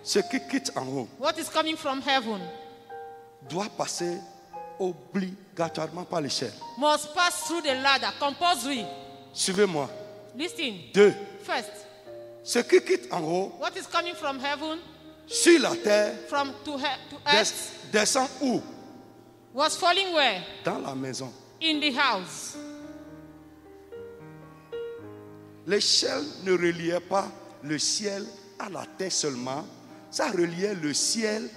ce qui quitte en haut what is coming from heaven doit passer obligatoirement par l'échelle. must pass through the ladder, compulsory. Suivez-moi. Listen. Deux, First, ce qui quitte en haut what is coming from heaven sur la terre from to earth descend où? was falling where? Dans la maison. In the house. L'échelle ne reliait pas le ciel à la terre seulement, ça reliait le ciel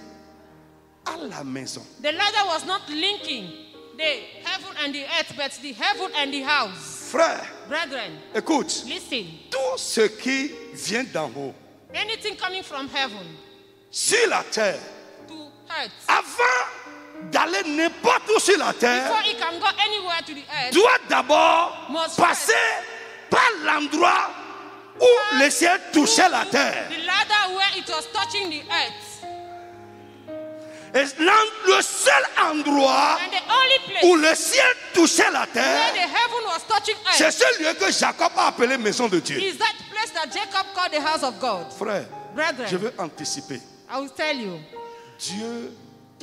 à la maison. The ladder was not linking the heaven and the earth, but the heaven and the house. Frère, Brethren, écoute, listen. tout ce qui vient d'en haut Anything coming from heaven sur la terre, to earth, avant d'aller n'importe où sur la terre, before it can go anywhere to the earth, doit d'abord Must passer par l'endroit où le ciel touchait la terre. the ladder where it was touching the earth. Et le seul endroit And the only place où le ciel touchait la where terre, the heaven was touching c'est earth ce lieu que Jacob a appelé maison de Dieu. is that place that Jacob called the house of God. Frère, Brethren, je veux anticiper. I will tell you, Dieu,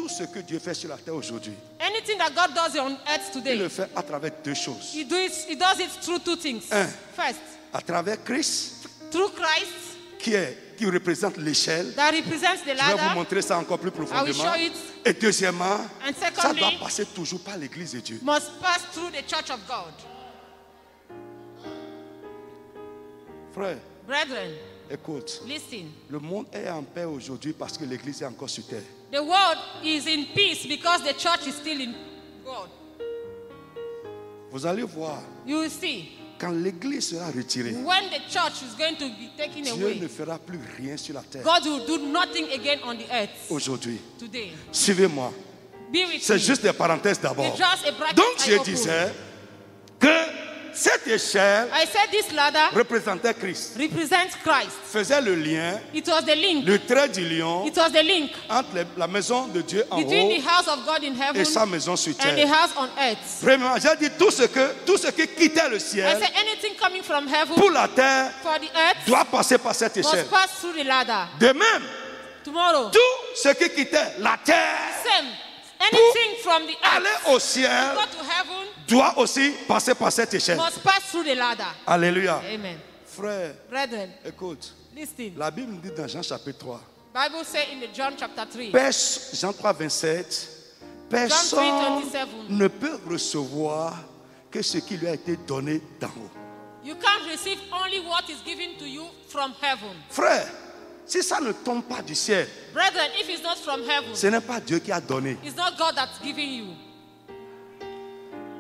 Tout ce que Dieu fait sur la terre aujourd'hui, Anything that God does on earth il today, le fait à travers deux choses. He does it through two things. Un. First, À travers Christ, through Christ, qui représente l'échelle. that represents the Je vais vous ladder. montrer ça encore plus I will profondément. show it. Et deuxièmement, And ça secondly, doit passer toujours par l'église de Dieu. must pass through the church of God. Frère, Brethren, écoute. listen. Le monde est en paix aujourd'hui parce que l'église est encore sur terre. The world is in peace because the church is still in God. Vous allez voir, You will see, quand l'église sera retirée, when the church is going to be taken Dieu away, ne fera plus rien sur la terre. God will do nothing again on the earth Aujourd'hui, today. suivez-moi. Be with C'est me. juste des parenthèses d'abord. It's just a bracket Donc I je open. disais que cette échelle I said this ladder représentait Christ, represents Christ. faisait le lien, It was the link. le trait du lion It was the link entre la maison de Dieu en between haut the house of God in heaven et sa maison sur and the terre. house on earth. Premièrement, j'ai dit tout ce qui quittait le I ciel said anything coming from heaven pour la terre for the earth doit passer par cette échelle. must pass through the ladder. De même, Tomorrow, tout ce qui quittait la terre same. Anything from the aller earth au ciel go to heaven doit aussi passer par cette échelle. must pass through the ladder. Alléluia. Amen. Frère, Brethren, écoute, listen. la Bible dit dans Jean chapitre 3, Bible says in the John chapter 3, Jean 3, 27, personne 3:27. ne peut recevoir que ce qui lui a été donné d'en haut. you can't receive only what is given to you from heaven. Frère, si ça ne tombe pas du ciel, Brethren, if it's not from heaven, ce n'est pas Dieu qui a donné. it's not God that's giving you.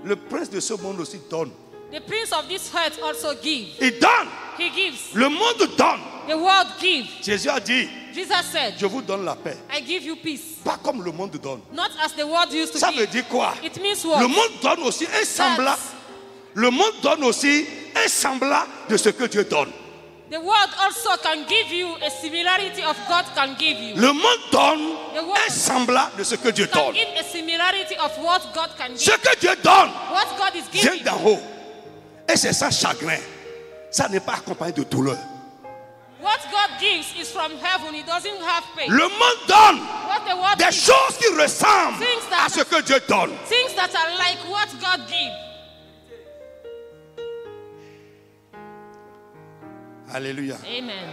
Le prince de ce monde aussi donne. The prince of this earth also gives. Il donne. He gives. Le monde donne. The world gives. Jésus a dit, Jesus said, je vous donne la paix. I give you peace. Pas comme le monde donne. Not as the world used to Ça veut give. dire quoi? It means what? Le monde donne aussi un semblant. Le monde donne aussi un semblant de ce que Dieu donne. The world also can give you a similarity of God can give you. Le monde donne The world un semblant de ce que Dieu can donne. give a similarity of what God can Ce give. que Dieu donne What God is vient giving d'en haut. Et c'est sans chagrin. Ça n'est pas accompagné de douleur. What God gives is from heaven. He doesn't have pain. Le monde donne What the world des gives, choses qui ressemblent Things that- à ce que Dieu donne. things that are like what God gives. Alléluia. Amen.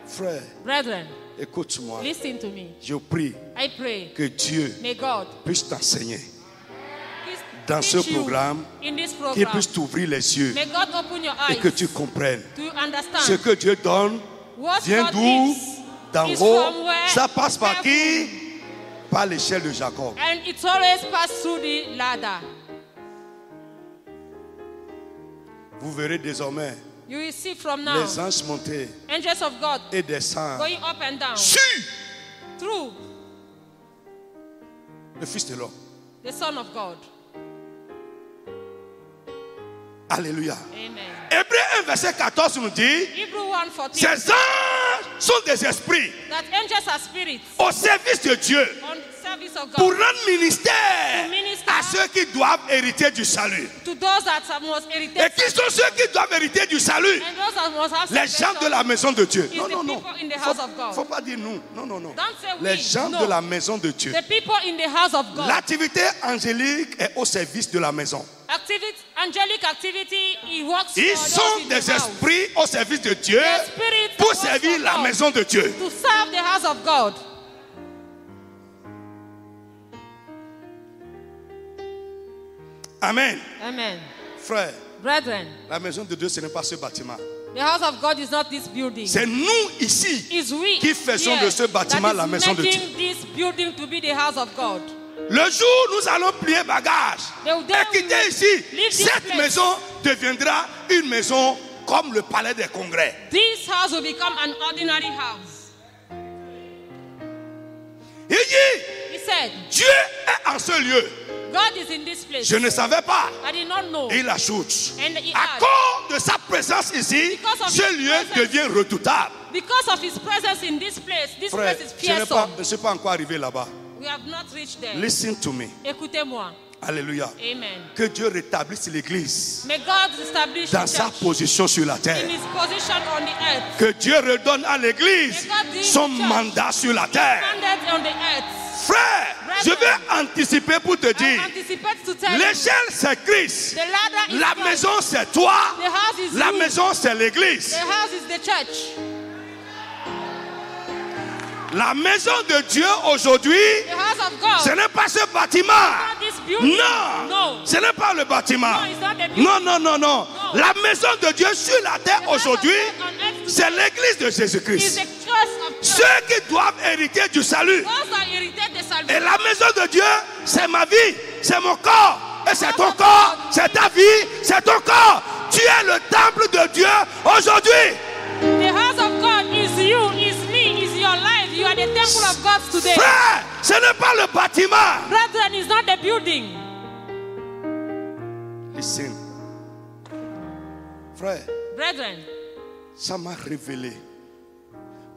Frère, Brethren, écoute-moi. listen to me. Je prie I pray. que Dieu May God puisse t'enseigner please dans ce teach you programme, in this qu'il program. puisse t'ouvrir les yeux May God open your et eyes que tu comprennes to understand ce que Dieu donne what vient God d'où? gives D'en is haut. from where Ça passe par heaven- qui? Par l'échelle de Jacob. And it's always passed through the ladder. Vous verrez désormais You will see from now les anges monter angels of God et descendre going up and down sur through le Fils de l'homme. the Son of God. Alléluia. Amen. Hébreux 1, verset 14 nous dit, Hebrew 1:14. ces anges sont des esprits That angels are spirits au service de Dieu on the service of pour God rendre ministère To minister. à ceux qui doivent hériter du salut. to those that must Et irritate qui sont ceux qui doivent hériter du salut? and those that must have Les gens de la maison de Dieu. Is Non, the non, non. people in the house of God. Faut pas dire nous. Non, non, non. Don't say Les we, gens no. de la maison de Dieu. The people in the house of God. L'activité angélique est au service de la maison. Angelic activity, he works Ils for sont those in des the house. esprits au service de Dieu The spirits pour that work servir for la God. maison de Dieu. To serve the house of God. Amen. Amen. Frère, Brethren, la maison de Dieu, ce n'est pas ce bâtiment. the house of God is not this building. C'est nous ici It's we qui faisons here de ce bâtiment that la is maison de making Dieu. this building to be the house of God. Le jour où nous allons plier bagages Then et quitter ici, leave this cette place. maison deviendra une maison comme le palais des congrès. This house will become an ordinary house. Il dit, He said, Dieu est en ce lieu. God is in this place. Je ne savais pas. I did not know. Et il ajoute, And he à adds, cause de sa présence ici, Because of ce his lieu presence. devient redoutable. Because of his presence in this place Frère, is je fearsome. ne suis pas encore arrivé là-bas. We have not reached there. Listen to me. Écoutez-moi. Alléluia. Amen. Que Dieu rétablisse l'église May God establish dans the sa church position sur la in terre. his position on the earth. Que Dieu redonne à l'église May God give son the church mandat sur la terre. Standard on the earth. Frère, Brethren, anticiper pour te I dire, anticipate to tell you. l'échelle c'est Christ, The ladder is la Christ. maison c'est toi, The house is la you. maison c'est l'église. The house is the church. La maison de Dieu aujourd'hui, The house of God. ce n'est pas ce bâtiment. Not this building. Non, No. ce n'est pas le bâtiment. No, it's not the building. Non, non, non, non. No. La maison de Dieu sur la terre The house of aujourd'hui, God on earth today c'est l'église de is Jésus-Christ. the church of God. Ceux qui doivent hériter du salut. Those that inherit the Et salvation. la maison de Dieu, c'est ma vie, c'est mon corps. Et c'est ton corps, c'est ta vie, c'est ton corps. Tu es le temple de Dieu aujourd'hui. The house of God is you, is me, is your life. You are the temple of God today. Frère, ce n'est pas le bâtiment. Brethren, it's not the building. Listen. Frère, Brethren, ça m'a révélé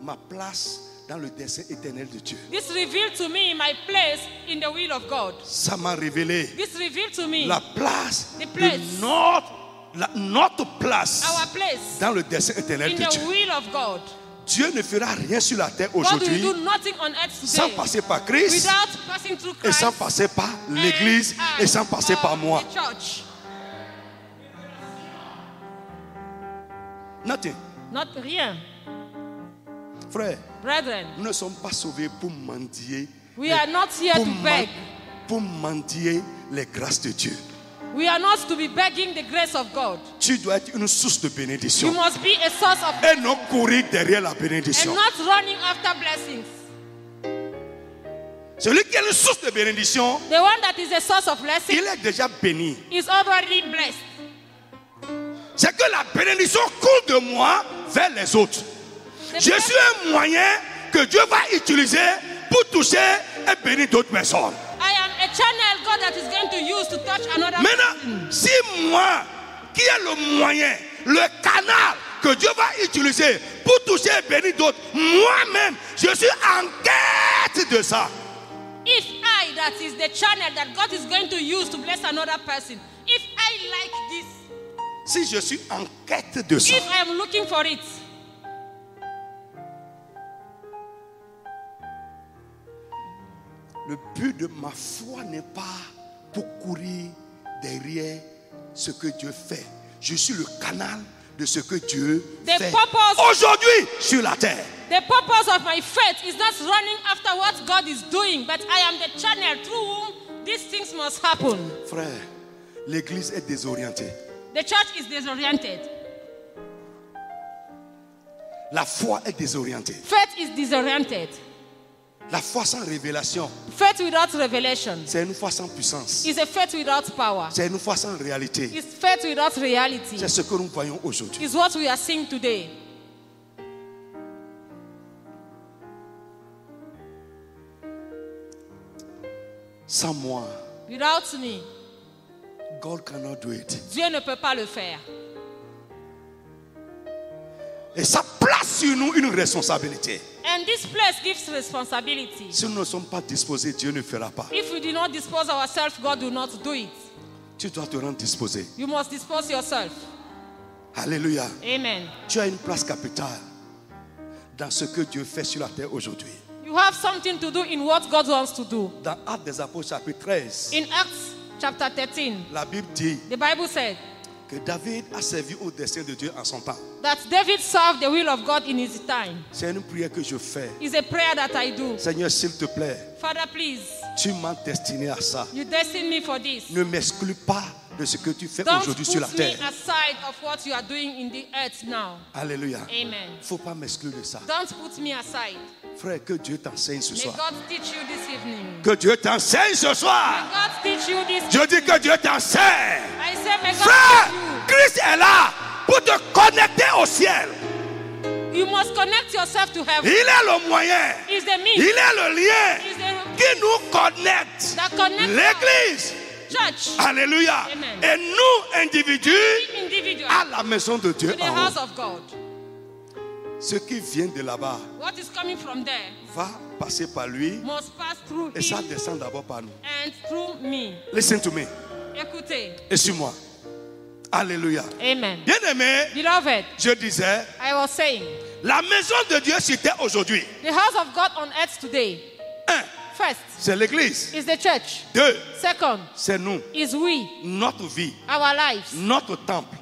ma place dans le dessein éternel de Dieu. this revealed to me my place in the will of God. Ça m'a révélé This revealed to me la place The place. de notre place our place dans le dessein éternel in de the Dieu. will of God. Dieu ne fera rien sur la terre God will aujourd'hui do nothing on earth sans today passer par Christ without passing through et Christ sans passer par and l'église I et sans passer or par moi. the church. Nothing. Not rien. Frère, Brethren, nous ne sommes pas sauvés pour mendier. we are not here pour to beg. pour mendier les grâces de Dieu. We are not to be begging the grace of God. Tu dois être une source de You bénédiction must be a source of et non courir derrière la and bénédiction. not running after blessings. Celui qui est une source de bénédiction, The one that is a source of blessing il est déjà béni. is already blessed. C'est que la bénédiction coule de moi vers les autres. The Je suis un moyen que Dieu va utiliser pour toucher et bénir d'autres personnes. I am a channel God that is going to use to touch another person. Maintenant, si moi, qui est le moyen, le canal que Dieu va utiliser pour toucher et bénir d'autres, moi-même, je suis en quête de ça. If I, that is the channel that God is going to use to bless another person, if I like this, Si je suis en quête de ça, if I am looking for it, le but de ma foi n'est pas pour courir derrière ce que Dieu fait. Je suis le canal de ce que Dieu The fait purpose- aujourd'hui sur la terre. the purpose of my faith is not running after what God is doing, but I am the channel through whom these things must happen. Frère, l'église est désorientée. The church is disoriented. La foi est désorientée. Faith is disoriented. La foi sans révélation, Faith without revelation c'est une foi sans puissance. is a faith without power. C'est une foi sans réalité. It's faith without reality. C'est ce que nous voyons aujourd'hui. Is what we are seeing today. Sans moi, Without me, God cannot do it. Dieu ne peut pas le faire. Et ça place sur nous une responsabilité. And this place gives responsibility. Si nous ne sommes pas disposés, Dieu ne fera pas. If we do not dispose ourselves, God will not do it. Tu dois te rendre disposé. You must dispose yourself. Alléluia. Amen. Tu as une place capitale dans ce que Dieu fait sur la terre aujourd'hui. You have something to do in what God wants to do. Dans Actes des Apôtres chapitre 13, In Acts chapter 13, la Bible dit the Bible said que David a servi au dessein de Dieu en son temps. that David served the will of God in his time. C'est une prière que je fais. It's a prayer that I do. Seigneur, s'il te plaît, Father, please, tu m'as destiné à ça. you destined me for this. Ne m'exclus pas de ce que tu fais Don't aujourd'hui sur la put me terre. aside of what you are doing in the earth now. Alléluia. Amen. Il ne faut pas m'exclure de ça. Don't put me aside. Frère, que Dieu t'enseigne ce May soir. God teach you this evening. Que Dieu t'enseigne ce May soir. God teach you this. Je dis que Dieu t'enseigne. I say, may God Frère, teach you. Christ est là pour te connecter au ciel. You must connect yourself to Il heaven. est le moyen. Is the Il means est le lien Is the qui nous connecte. that connects L'église. church, Alléluia. Amen. Et nous, individus, individual, à la maison de Dieu to the en house haut. of God. Ce qui vient de là-bas What is coming from there va passer par lui must pass through et ça him descend d'abord par nous. and through me. Listen to me. Écoutez. Et sur-moi. Alléluia. Amen. Bien aimé, Beloved, je disais, I was saying, la maison de Dieu sur terre aujourd'hui. the house of God on earth today. 1. First c'est l'église. is the church. 2, Second c'est nous, is we, notre vie, our lives. notre temple.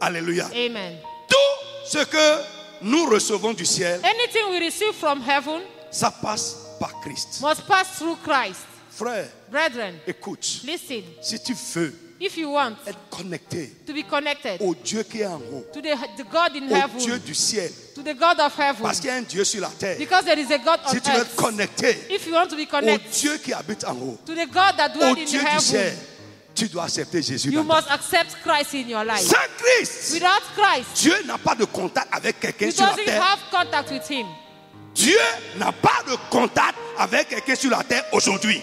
Alléluia. Amen. Tout ce que nous recevons du ciel, Anything we receive from heaven ça passe par Christ. must pass through Christ. Frère, Brethren, écoute, listen. si tu veux If you want être connecté to be connected au Dieu qui est en haut, to the God in au Dieu heaven, du ciel, to the God of heaven, parce qu'il y a un Dieu sur la terre. because there is a God on Si tu veux être earth. connecté If you want to be au connected Dieu qui habite en haut, to the God that au dwells in Dieu du ciel, heaven, tu dois accepter Jésus. you dans ta must accept Christ in your life. vie. Sans Christ, Without Christ, Dieu n'a pas de contact avec quelqu'un you sur la doesn't terre. have contact with Him. Dieu n'a pas de contact avec quelqu'un sur la terre aujourd'hui.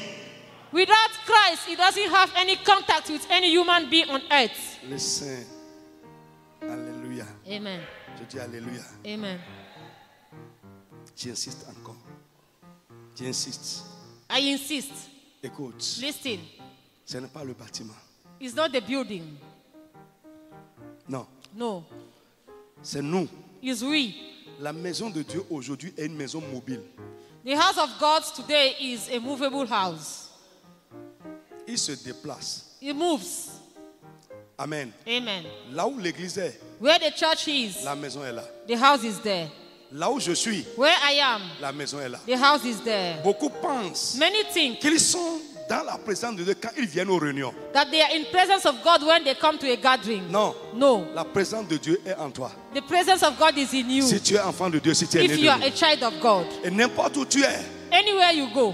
Without Christ, He doesn't have any contact with any human being on earth. Le Saint, alléluia. Amen. Je dis alléluia. Amen. J'insiste encore. J'insiste. I insist. Écoute, Listen. ce n'est pas le bâtiment. It's not the building. Non, No. c'est nous. It's we. La maison de Dieu aujourd'hui est une maison mobile. The house of God today is a movable house. Il se déplace. It moves. Amen. Amen. Là où l'église est, Where the church is, la maison est là. the house is there. Là où je suis, Where I am, la maison est là. the house is there. Beaucoup pensent Many think qu'ils sont dans la présence de Dieu quand ils viennent aux réunions. that they are in presence of God when they come to a gathering. Non, No. la présence de Dieu est en toi. The presence of God is in you. Si tu es enfant de Dieu, si tu es né If de you are Dieu. a child of God. Et n'importe où tu es, Anywhere you go,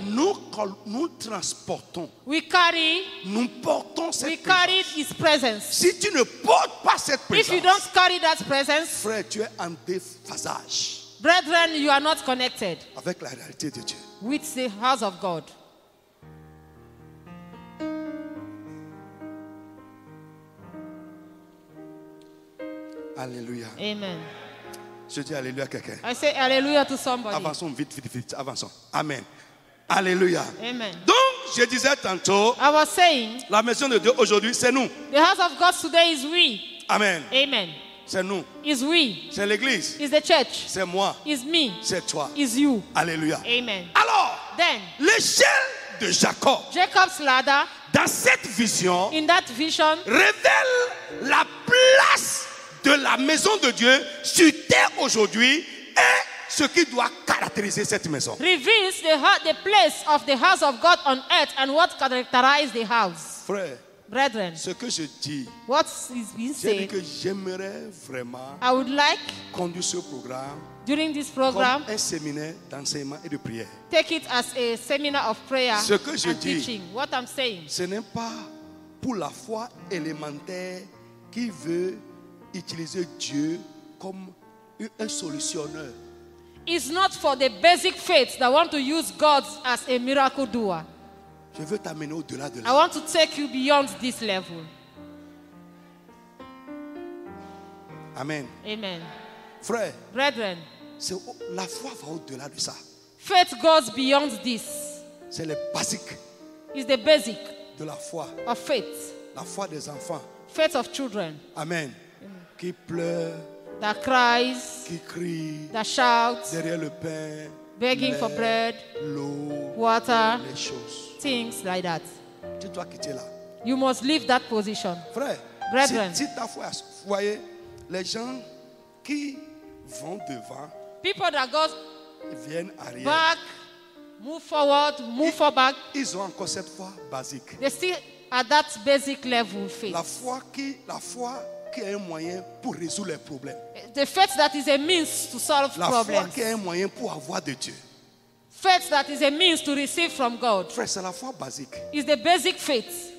nous transportons, we carry nous portons cette we carry présence. His presence. Si tu ne portes pas cette If you présence, don't carry that presence, frère, tu es en déphasage brethren, you are not connected avec la réalité de Dieu. with the house of God. Alléluia. Amen. Je dis alléluia à quelqu'un. I say hallelujah to somebody. Avançons vite, vite, vite. Avançons. Amen. Alléluia. Amen. Donc, je disais tantôt, I was saying, la maison de Dieu aujourd'hui, c'est nous. the house of God today is we. Amen. Amen. C'est nous. Is we. C'est l'église. Is the church. C'est moi. Is me. C'est toi. Is you. Alléluia. Amen. Alors, Then, l'échelle de Jacob, Jacob's ladder, dans cette vision, in that vision, révèle la place de la maison de Dieu sur terre aujourd'hui et ce qui doit caractériser cette maison. reveals the place of the house of God on earth and what characterizes the house. Frère, Brethren, ce que je dis, what is being j'ai dit said, que j'aimerais vraiment I would like, conduire ce programme during this comme program, un séminaire d'enseignement et de prière. take it as a seminar of prayer Ce que je and dis, teaching. What I'm saying, ce n'est pas pour la foi élémentaire qui veut utiliser Dieu comme un solutionneur. it's not for the basic faith that want to use God as a miracle doer. Je veux t'amener au-delà de I là. want to take you beyond this level. Amen. Amen. Frère, Brethren, la foi va au-delà de ça. faith goes beyond this. C'est le basique It's the basic de la foi. of faith. La foi des enfants. Faith of children Amen. Qui pleurent, that cries, qui crient that shouts, derrière le pain, begging for bread, l'eau, water, les choses. things like that. Tu dois quitter là. You must leave that position. Frère, Brethren. si ta foi, vous voyez, les gens qui vont devant, People that go ils viennent arrière. back, move forward, move for back, Ils ont encore cette foi basique. they still at that basic level faith. La foi qui est un moyen pour résoudre les problèmes. The faith that is a means to solve La foi problems. qui est un moyen pour avoir de Dieu. Faith that is a means to receive from God Frère, c'est la foi basique. is the basic faith.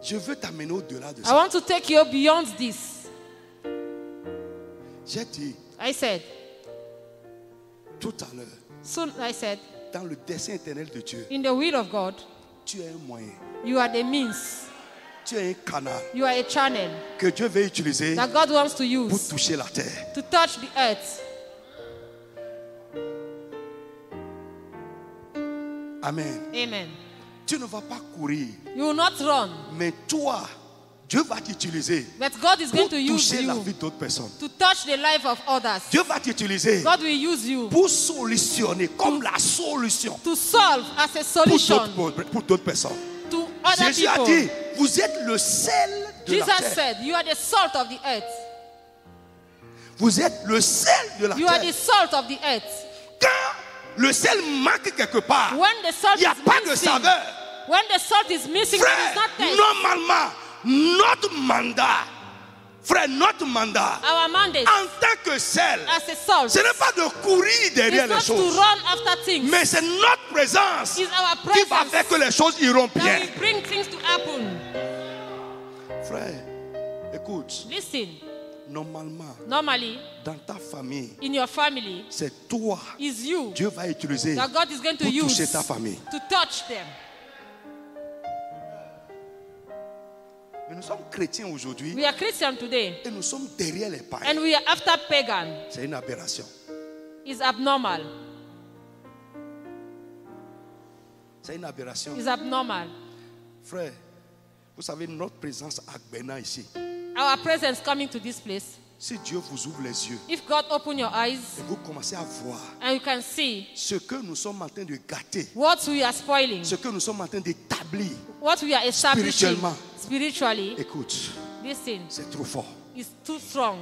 Je veux t'amener au-delà de I ça. want to take you beyond this. J'ai dit I said, tout à l'heure, soon I said, dans le dessein éternel de Dieu, in the will of God, tu es un moyen, you are the means, tu es un canal you are a channel que Dieu veut utiliser that God wants to pour use toucher la terre. to touch the earth. Amen. Amen. Tu ne vas pas courir, You will not run, mais toi, Dieu va t'utiliser But God is going pour to use toucher la vie you d'autres personnes. to touch the life of others. Dieu va t'utiliser God will use you pour solutionner comme la solution to solve as a pour solution d'autres personnes. to other Jésus a people. dit, vous êtes le sel de la Jesus terre. said, you are the salt of the earth. Vous êtes le sel de la You are the terre. salt of the earth. Quand le sel manque quelque part, When the salt il n'y a is pas de missing, saveur. when the salt is missing, there is Frère, not taste. normalement, notre mandat, Our mandate en tant que sel, as a salt ce n'est pas de courir derrière is les not to choses, run after things. mais c'est notre présence It's our qui va presence faire que les choses iront that bien. will bring things to happen. Frère, écoute, Listen, normalement, normally dans ta famille, in your family, c'est toi. it's you Dieu va utiliser that God is going to pour use toucher ta famille. to touch them. Mais nous sommes chrétiens aujourd'hui We are Christian today, et nous sommes derrière les païens. and we are after pagan. C'est une aberration. It's abnormal. C'est une aberration. It's abnormal. Frère, vous savez, notre présence à Bénin ici, Our presence coming to this place. si Dieu vous ouvre les yeux If God open your eyes et vous commencez à voir and you can see ce que nous sommes en train de gâter, what we are spoiling, ce que nous sommes en train d'établir, what we are establishing Spirituellement. spiritually, écoute, listen, c'est trop fort. is too strong.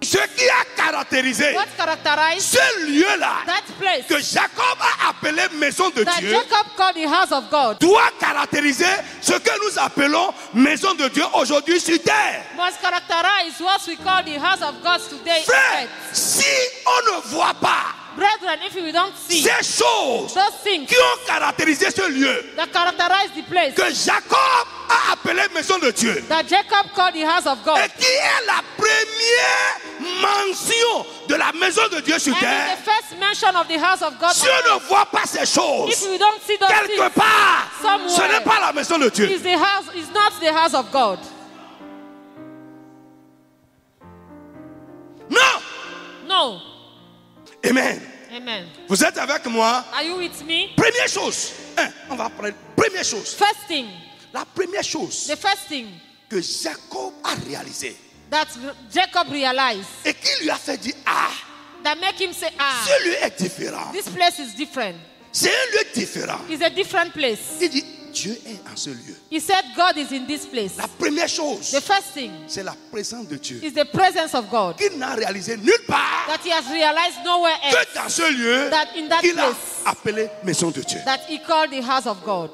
Ce qui a caractérisé What characterized ce lieu-là that place que Jacob a appelé maison de that Dieu Jacob called the house of God doit caractériser ce que nous appelons maison de Dieu aujourd'hui sur terre. must characterize what we call the house of God today. on Frère, earth. si on ne voit pas Brethren, if we don't see ces choses those things qui ont caractérisé ce lieu that characterize the place que Jacob a appelé maison de Dieu that Jacob called the house of God, et qui est la première mention de la maison de Dieu sur and terre, is the first mention of the house of God, si on ne voit pas ces if choses we don't see those quelque things, part, somewhere, ce n'est pas la maison de Dieu. is the house is not the house of God. Non. No. Amen. Amen. Vous êtes avec moi? Are you with me? Première chose, on va prendre première chose. First thing, La première chose the first thing que Jacob a réalisé that Jacob realized et qui lui a fait dire, ah, that make him say, ce lieu est différent. this place is different. C'est un lieu différent. It's a different place. Il dit, Dieu est en ce lieu. He said God is in this place. La première chose, The first thing c'est la présence de Dieu. is the presence of God Qu'il n'a réalisé nulle part that he has realized nowhere else, que dans ce lieu that in that qu'il a place appelé maison de Dieu. that he called the house of God.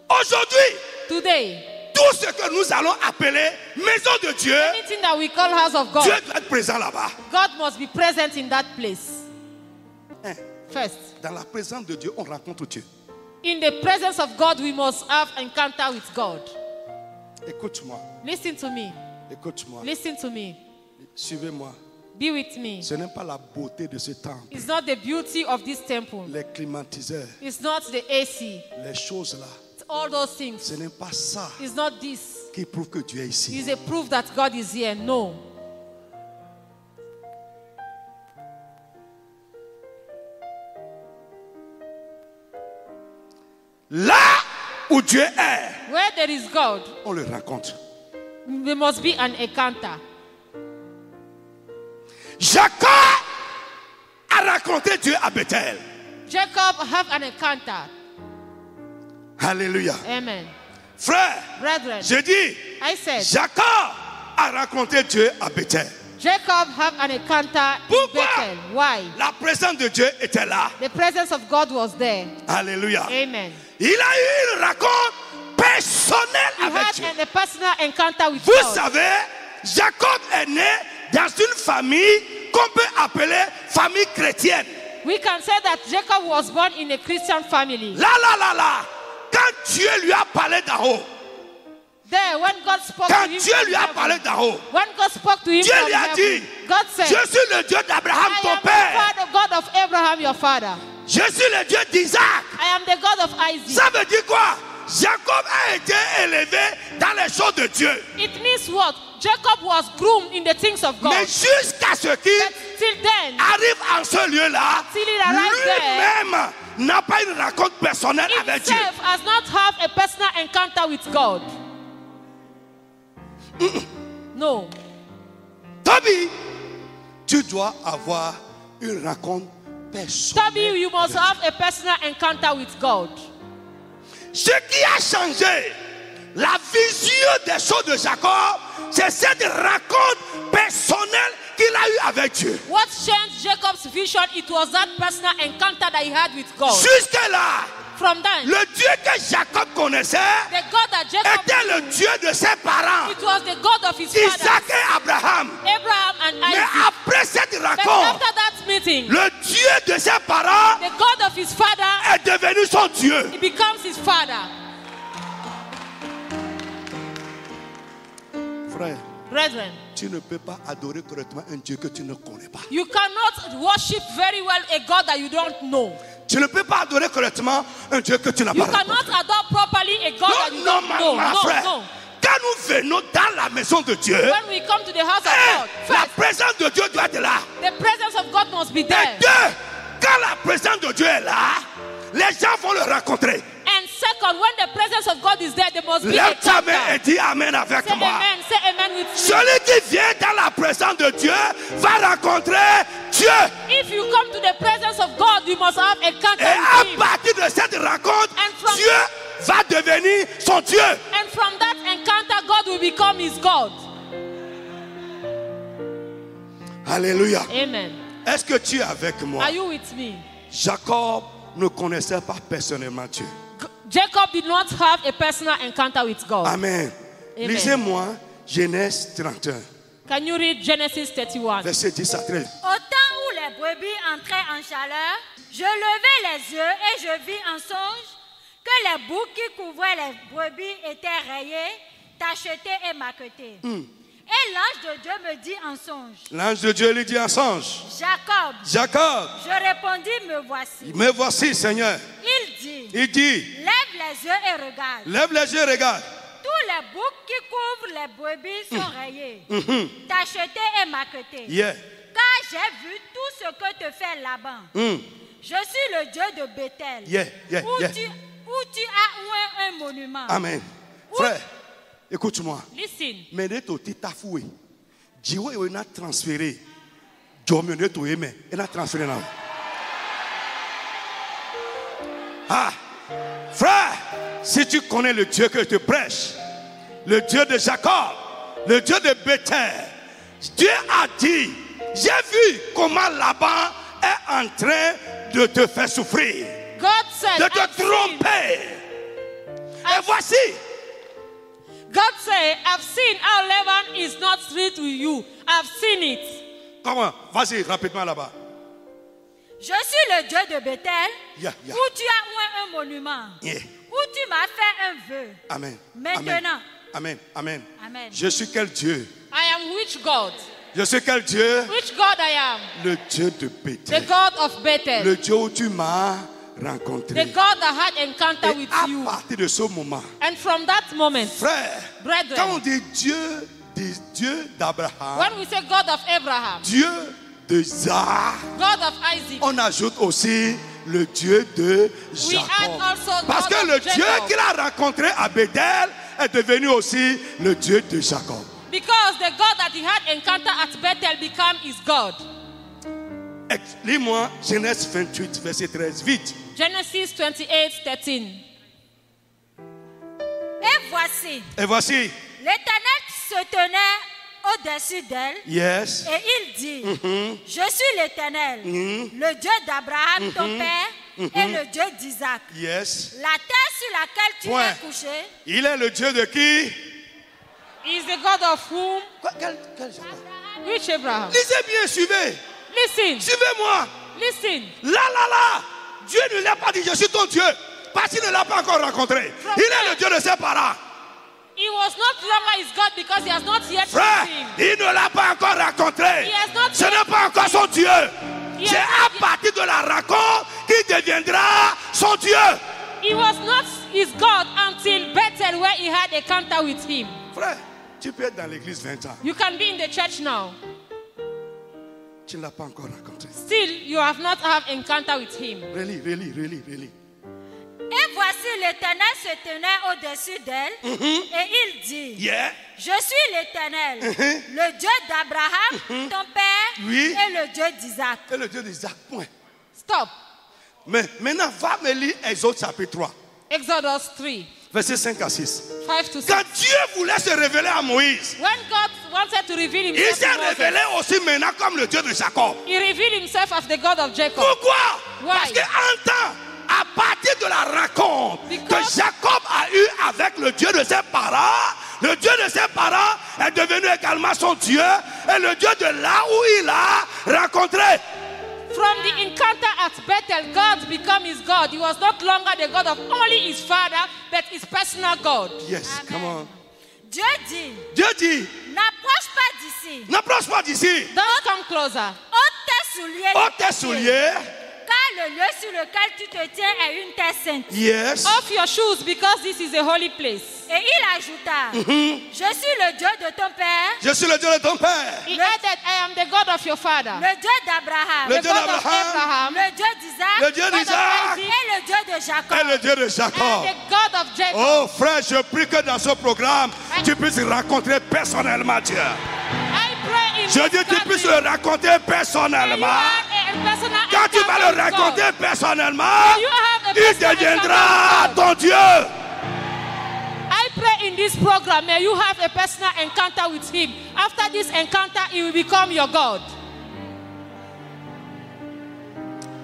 Aujourd'hui, Today, tout ce que nous allons appeler maison de Dieu, anything that we call house of God, Dieu doit être présent là-bas. God must be present in that place. First, Dans la présence de Dieu, on rencontre Dieu. in the presence of God, we must have encounter with God. Écoute-moi, Listen to me. écoute-moi, Listen to me. suivez-moi. Be with me. Ce n'est pas la beauté de ce temple, It's not the beauty of this temple. les climatiseurs, It's not the AC. les choses là. It's all those things. Ce n'est pas ça It's not this. qui prouve que Dieu est ici. It's a proof that God is here. No. Là où Dieu est, Where there is God, on le rencontre. there must be an encounter. Jacob a raconté Dieu à Bethel. Jacob have an encounter. Alléluia. Amen. Frère, Brethren, je dis, I said, Jacob a raconté Dieu à Bethel. Jacob have an encounter in Pourquoi? Bethel. Why? La présence de Dieu était là. The presence of God was there. Alléluia. Amen. Il a eu une rencontre personnelle He avec had Dieu. a personal encounter with Vous God. savez, Jacob est né dans une famille qu'on peut appeler famille chrétienne. We can say that Jacob was born in a Christian family. Là, quand Dieu lui a parlé d'en haut, There, when God spoke quand to him, Dieu from lui a heaven, parlé d'en haut, when God spoke to him Dieu from lui a heaven, dit, God said, je suis le Dieu d'Abraham, I ton am père. the father, God of Abraham, your father. Je suis le Dieu d'Isaac. I am the God of Isaac. Ça veut dire quoi? Jacob a été élevé dans les choses de Dieu. It means what? Jacob was groomed in the things of God. Mais jusqu'à ce qu'il But till then, arrive en ce lieu-là, Till he arrived there, lui-même n'a pas une rencontre personnelle avec Dieu. himself has not have a personal encounter with God. No. Toby, tu dois avoir une rencontre personnelle. Toby, you must have a personal encounter with God. Ce qui a changé la vision des choses de Jacob, c'est cette rencontre personnelle qu'il a eue avec Dieu. What changed Jacob's vision? It was that personal encounter that he had with God. Jusque-là, From then, le Dieu que Jacob connaissait the God that Jacob était le knew, Dieu de ses parents, it was the God of his Isaac fathers, et Abraham. Abraham and Mais Isaac. après cette But rencontre, after that meeting, le Dieu de ses parents the God of his father, est devenu son Dieu. he becomes his father. Frère, Brethren, tu ne peux pas adorer correctement un Dieu que tu ne connais pas. you cannot worship very well a God that you don't know. Tu ne peux pas adorer correctement un Dieu que tu n'as You pas cannot rencontré. adore properly a God that you Non, don't know. ma frère. No. Quand nous venons dans la maison de Dieu, When we come to the house of God, la first, présence de Dieu doit être là. the presence of God must be Et there. deux, quand la présence de Dieu est là, les gens vont le rencontrer. And second, when the presence of God is there, there must be a Lève ta main et chapter. dis Amen avec Say moi. amen. Say amen with me. Celui qui vient dans la présence de Dieu va rencontrer Dieu. If you come to the presence of God, you must have a Et encounter à with Him. partir de cette rencontre, And from- Dieu va devenir son Dieu. And from that encounter, God will become His God. Alléluia. Amen. Est-ce que tu es avec moi? Are you with me? Jacob ne connaissait pas personnellement Dieu. Jacob did not have a personal encounter with God. Amen. Amen. Lisez-moi Genèse 31, Can you read Genesis 31? verset 10 à 13. Au temps où les brebis entraient en chaleur, je levai les yeux et je vis en songe que les boucs qui couvraient les brebis étaient rayés, tachetés et maquetés. Et l'ange de Dieu me dit en songe, L'ange de Dieu lui dit en songe, Jacob. Jacob, Je répondis, me voici. me voici Seigneur. Il dit, Il dit, lève les yeux et regarde. lève les yeux, regarde. Tous les boucs qui couvrent les brebis sont rayés, tachetés et maquetés. Yeah. Car j'ai vu tout ce que te fait Laban. Je suis le Dieu de Bethel, Yeah, yeah, où, yeah. où tu as oint un monument. Amen. Frère, écoute-moi. Listen. Mais ne t'o tita foué. Dieu il a transféré. Dieu ne t'o aimé. Il a transféré là. Ah, frère, si tu connais le Dieu que je te prêche, le Dieu de Jacob, le Dieu de Bethel, Dieu a dit, j'ai vu comment Laban est en train de te faire souffrir, God said, de I've te seen. tromper. Et voici, God said, I've seen how Laban is not true to you. I've seen it. comment? Vas-y, rapidement là-bas. Je suis le Dieu de Bethel, Yeah, yeah. où tu as oint un monument, Yeah. où tu m'as fait un vœu. Amen. Maintenant. Amen. Amen. Amen. Je suis quel Dieu? I am which God? Je suis quel Dieu? Which God I am? Le Dieu de The Bethel. God of Bethel. Le Dieu où tu m'as rencontré. The God that had encounter Et with à you. partir de ce moment, And from that moment, frère, Brethren. quand on dit Dieu d'Abraham, when we say God of Abraham, Dieu d'Isaac, God of Isaac, on ajoute aussi le Dieu de we Jacob. add also Parce God que of le Dieu Jacob. qu'il a rencontré à Bethel est devenu aussi le Dieu de Jacob. Because the God that he had encounter at Bethel became his God. Lis-moi Genèse 28, verset 13, vite. Genesis 28:13. Et voici, Et voici, l'Éternel se tenait au-dessus d'elle. yes, Et il dit, je suis l'Éternel, le Dieu d'Abraham, ton père, et le Dieu d'Isaac. yes. La terre sur laquelle tu Point. es couché, Il est le Dieu de qui? He is the God of whom? Quel Jacob? Which Abraham? Lisez bien, suivez. Listen, Suivez-moi. listen. Là. Dieu ne l'a pas dit, je suis ton Dieu. Parce qu'il ne l'a pas encore rencontré. Il est le Dieu de ses parents. He was not longer his God because he has not yet Frère, seen him. il ne l'a pas encore rencontré. He has not Ce yet n'est pas encore son Dieu. He C'est has à not- partir de la rencontre qu'il deviendra son Dieu. He was not his God until Bethel, where he had a encounter with him. Frère, tu peux être dans l'église 20 ans. You can be in the church now. Tu ne l'as pas encore rencontré. Still, you have not had encounter with him. Relis. et voici voici l'Éternel se tenait au-dessus d'elle et il dit, Yeah. je suis l'Éternel, le Dieu d'Abraham, ton père, Oui. et le Dieu d'Isaac. Et le Dieu d'Isaac, point. Stop. Mais maintenant, va me lire Exode chapitre 3, Exodus 3, versets 5 à 6. 5 to 6. Quand Dieu voulait se révéler à Moïse, When God wanted to reveal il himself s'est to Moses, révélé aussi maintenant comme le Dieu de Jacob. he revealed himself as the God of Jacob. Pourquoi? Why? Parce qu'en temps, à partir de la rencontre Because- que Jacob a eue avec le Dieu de ses parents, le Dieu de ses parents est devenu également son Dieu et le Dieu de là où il a rencontré. From the encounter at Bethel, God became his God. He was not longer the God of only his father, but his personal God. Yes, come on. Dieu dit, Dieu dit, n'approche pas d'ici, n'approche pas d'ici. Don't come closer. ôte tes souliers, Ôte de tes tes souliers. pieds, car le lieu sur lequel tu te tiens est une terre sainte. Yes. Off your shoes because this is a holy place. Et il ajouta, je suis le Dieu de ton père, Je suis le Dieu de ton père. He added, I am the God of your father, le Dieu d'Abraham, Le the Dieu God of d'Abraham, Abraham, le Dieu d'Isaac, le Dieu God of d'Isaac Isaac, et le Dieu de et Jacob. le Dieu de and Jacob. the God of Jacob. Oh frère, je prie que dans ce programme, tu puisses rencontrer personnellement Dieu. I pray in Je this dis que tu puisses gathering le rencontrer that you personnellement. have a personal Quand tu vas encounter le with God. rencontrer personnellement, You have a il personal deviendra encounter with God. ton Dieu. I pray in this program, may you have a personal encounter with him. After this encounter, he will become your God.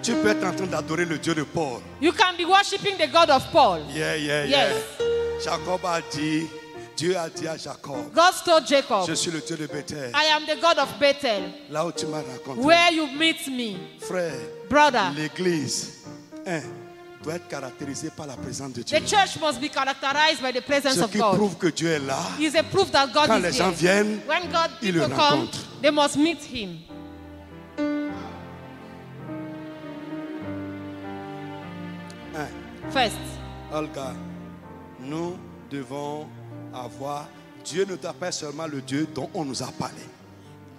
Tu peux être en train d'adorer le Dieu de Paul. You can be worshiping the God of Paul. Yeah, yeah, Yes. yeah. Jacob a dit, Dieu a dit à Jacob, God told Jacob, je suis le Dieu de Bethel. I am the God of Bethel, Là où tu m'as rencontré. where you meet me. Frère, Brother, l'église doit être caractérisée par la présence de the Dieu. church must be characterized by the presence Ce of qui God. prouve que Dieu est là. It's a proof that God Quand is les gens here. viennent, When God ils le people come, rencontrent. they must meet him. First, Olga, nous devons avoir, Dieu ne doit pas seulement le Dieu dont on nous a parlé.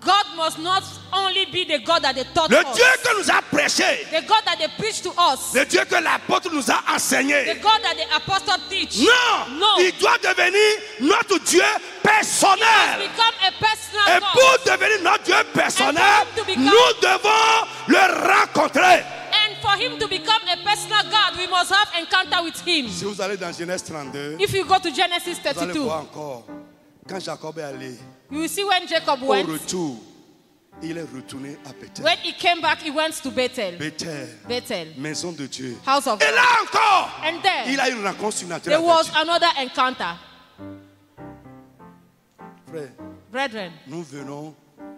God must not only be the God that they taught Le us, Dieu que nous a prêché, the God that they preached to us, le Dieu que l'apôtre nous a the enseigné. God that the apostle teach. Non, No. il doit devenir notre Dieu personnel. Become a personal Et God. pour devenir notre Dieu personnel, And for him to become- nous devons le rencontrer. And for him to become a personal God, we must have encounter with him. Si vous allez dans Genèse 32, If you go to Genesis vous allez 32, voir encore, quand Jacob est allé you will see when Jacob au went. retour, il est retourné à Bethel. When he came back, he went to Bethel. Bethel, maison de Dieu. House of Et God. là encore, And there, il a une rencontre surnaturelle there avec was Dieu. another encounter. Frère, Brethren, nous venons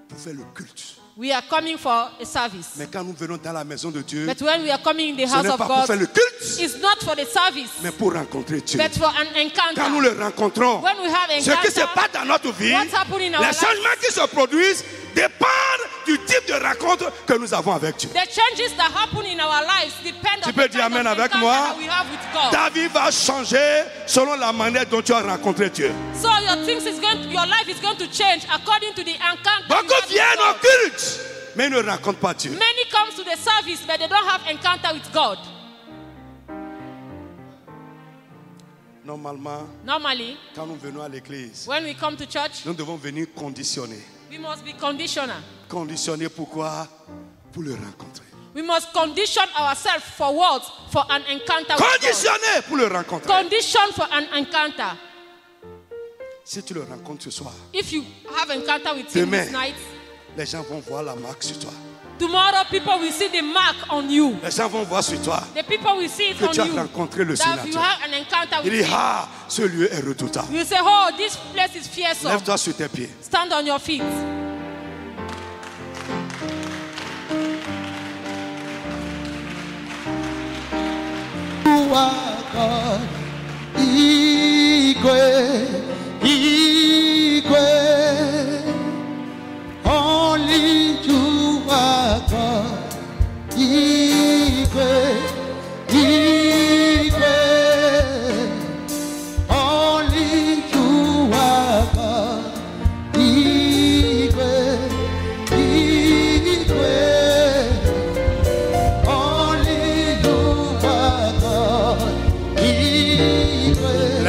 pour faire le culte. we are coming for a service. Mais quand nous venons dans la maison de Dieu, But when we are coming in the ce house n'est of pas pour God, faire le culte, it's not for the service, mais pour rencontrer Dieu. but for an Quand nous encounter. le rencontrons, When we have ce qui se encounter, passe dans notre vie, what's happening in our les lives? changements qui se produisent dépendent du type de rencontre que nous avons avec Dieu. The changes that happen in our lives depend Tu on peux the dire kind amen of avec encounter moi? that we have with God. Ta vie va changer selon la manière dont tu as rencontré Dieu. So your life is going to change according to the encounter. you Beaucoup have with viennent au God. culte, mais ne rencontrent pas Dieu. Many comes to the service, but they don't have encounter with God. Normalement, Normally, quand nous venons à l'église, when we come to church, nous devons venir conditionnés. we must be conditional. Conditionnés pourquoi? Pour le rencontrer. We must condition ourselves for what? For an encounter with God. Conditionnés pour le rencontrer. Condition for an encounter. Si tu le rencontres ce soir, If you have encounter with him Demain. this night, les gens vont voir la marque sur toi. tomorrow people will see the mark on you. Les gens vont voir sur toi The people will see it que on tu as you. rencontré le That you sénateur. have an encounter Il with dit, him. ah, ce lieu est redoutable. You say, oh, this place is fearsome. Lève-toi sur tes pieds. Stand on your feet. Only you are God. Only you are God. Only you are God.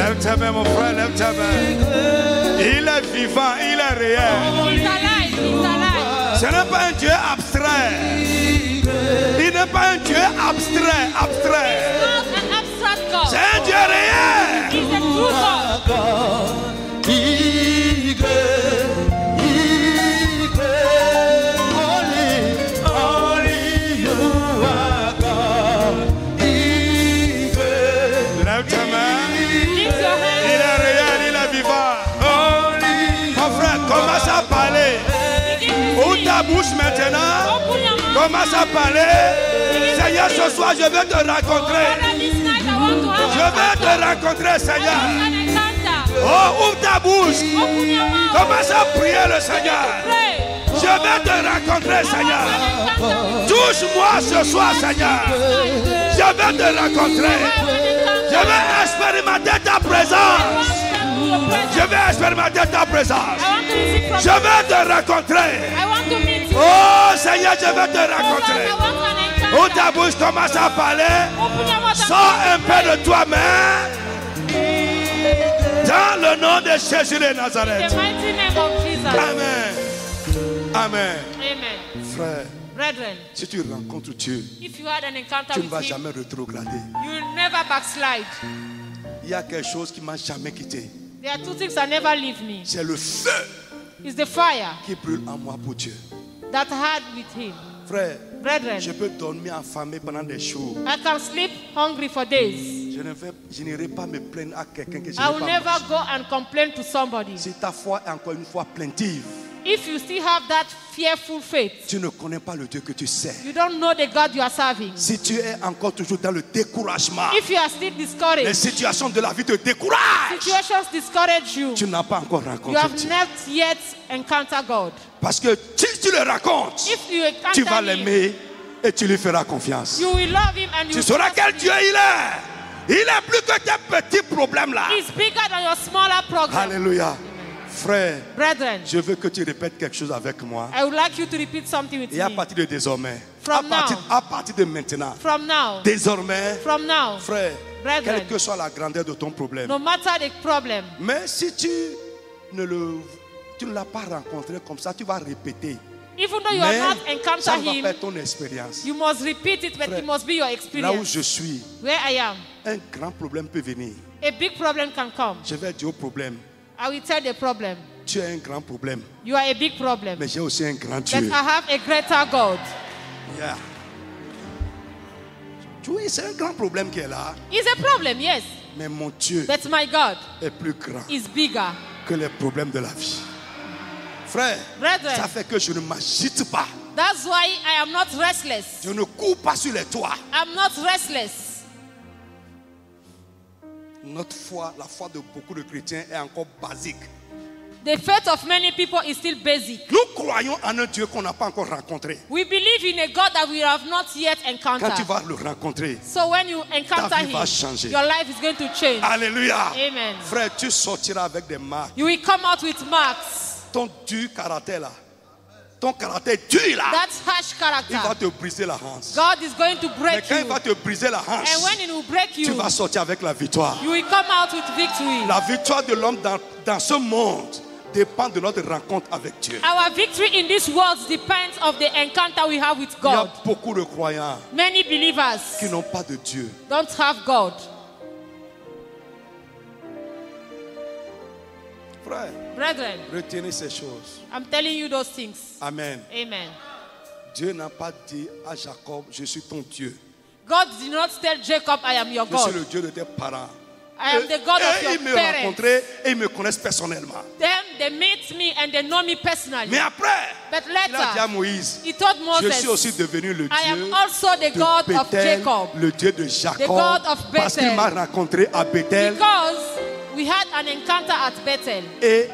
Lève ta main, mon frère, lève ta main. Il est vivant, il est réel. He's alive. He's alive. Ce n'est pas un Dieu abstrait. Il n'est pas un Dieu abstrait. Not an abstract God. C'est un Dieu réel. He's a true God. Lève ta main. Lift your hand. Il est réel, il est vivant. Mon frère, commence à parler. Ouvre ta bouche maintenant. Open your mouth. Commence à parler. Seigneur, ce soir, je vais te rencontrer. Father, this night I want to have Je vais te rencontrer, Seigneur. an encounter. Oh, ouvre ta bouche. Open your mouth. Commence à prier le Seigneur. Pray. Je vais te rencontrer, Seigneur. Touche-moi ce soir, Seigneur. Je vais te rencontrer. Je vais expérimenter ta présence. Je vais expérimenter ta présence. Je vais te rencontrer. I want to meet you. Oh, Seigneur, je vais te I rencontrer. want an Ouvre encounter. ta bouche, commence à parler. Open your mouth. Sors un peu de toi-même. Dans le nom de Jésus de In Nazareth. the mighty name of Jesus. Amen. Amen. Amen. Frère, Brethren, si tu rencontres Dieu, if you had an encounter tu ne with vas him, jamais rétrograder. you will never backslide. Il y a quelque chose qui m'a jamais quitté. There are two things that never leave me. C'est le feu It's the fire qui brûle en moi pour Dieu. that I had with him. Frère, Brethren, je peux dormir affamé pendant des jours. I can sleep hungry for days. Je n'irai pas me plaindre à quelqu'un que je I n'ai will pas never marché. go and complain to somebody. Si ta foi est encore une fois plaintive, If you still have that fearful faith, tu ne connais pas le Dieu que tu sais. you don't know the God you are serving. Si tu es encore toujours dans le découragement, If you are still les discouraged, situations de la vie te découragent. situations discourage you. Tu n'as pas encore You rencontré have Dieu. not yet encountered God. Parce que si tu le rencontres, If you tu vas encounter him, l'aimer et tu lui feras confiance. you will love him and you Tu will sauras trust quel him. Dieu il est. Il est plus que tes petits problèmes là. He's bigger than your smaller problem. Alléluia. Frère, Brethren, je veux que tu répètes quelque chose avec moi. I would like you to repeat something with Et à me. partir de désormais, From à partir de maintenant, From now, désormais, from now, frère, Brethren, quelle que soit la grandeur de ton problème, no matter the problem, mais si tu ne l'as pas rencontré comme ça, tu vas répéter. even though you Mais have not ça encountered va him, faire ton expérience. you must repeat it, but Frère, it must be your Là où experience. je suis, Where I am, un grand problème peut venir. a big problem can come. Je vais dire au problème, I will tell the problem, tu as un grand problème, you are a big problem, mais j'ai aussi un grand but Dieu. I have a greater God. Yeah. Tu vois, c'est un grand problème qui est là, It's a problem, yes, mais mon Dieu but my God est plus grand is bigger. que les problèmes de la vie. Frère, Brethren, ça fait que je ne m'agite pas. that's why I am not restless. Je ne cours pas sur les toits. I'm not restless. Notre foi, la foi de beaucoup de chrétiens est encore basique. The faith of many people is still basic. Nous croyons en un Dieu qu'on n'a pas encore rencontré. We believe in a God that we have not yet Quand tu encountered. vas le rencontrer, So when you encounter ta vie va him, changer. your life is going to change. Alléluia. Amen. Frère, tu sortiras avec des marques. You will come out with marks. Ton dur caractère là, ton caractère dur là, That harsh il va character. te briser la hanche. God is going to Mais break quand il you. va te briser la hanche, And when it will break tu you, vas sortir avec la victoire. you will come out with victory. La victoire de l'homme dans ce monde dépend de notre rencontre avec Dieu. Our victory in this world depends of the encounter we have with Il y a God. beaucoup de croyants Many believers qui n'ont pas de Dieu. don't have God. Frère, Brethren, retenez ces choses. I'm telling you those things. Amen. Amen. Dieu n'a pas dit à Jacob, je suis ton Dieu. God did not tell Jacob, I am your Je suis God. le Dieu de tes parents. I am the God of Et ils your me parents. rencontraient et ils me connaissent personnellement. Then they meet me and they know me personally. Mais après, But il a dit à later, Moïse, he told je suis aussi Moses, devenu le I Dieu am also the God de of Bethel, Jacob. le Dieu de Jacob, The God of parce qu'il Bethel. m'a rencontré à Bethel. Because we had an encounter at Bethel. Et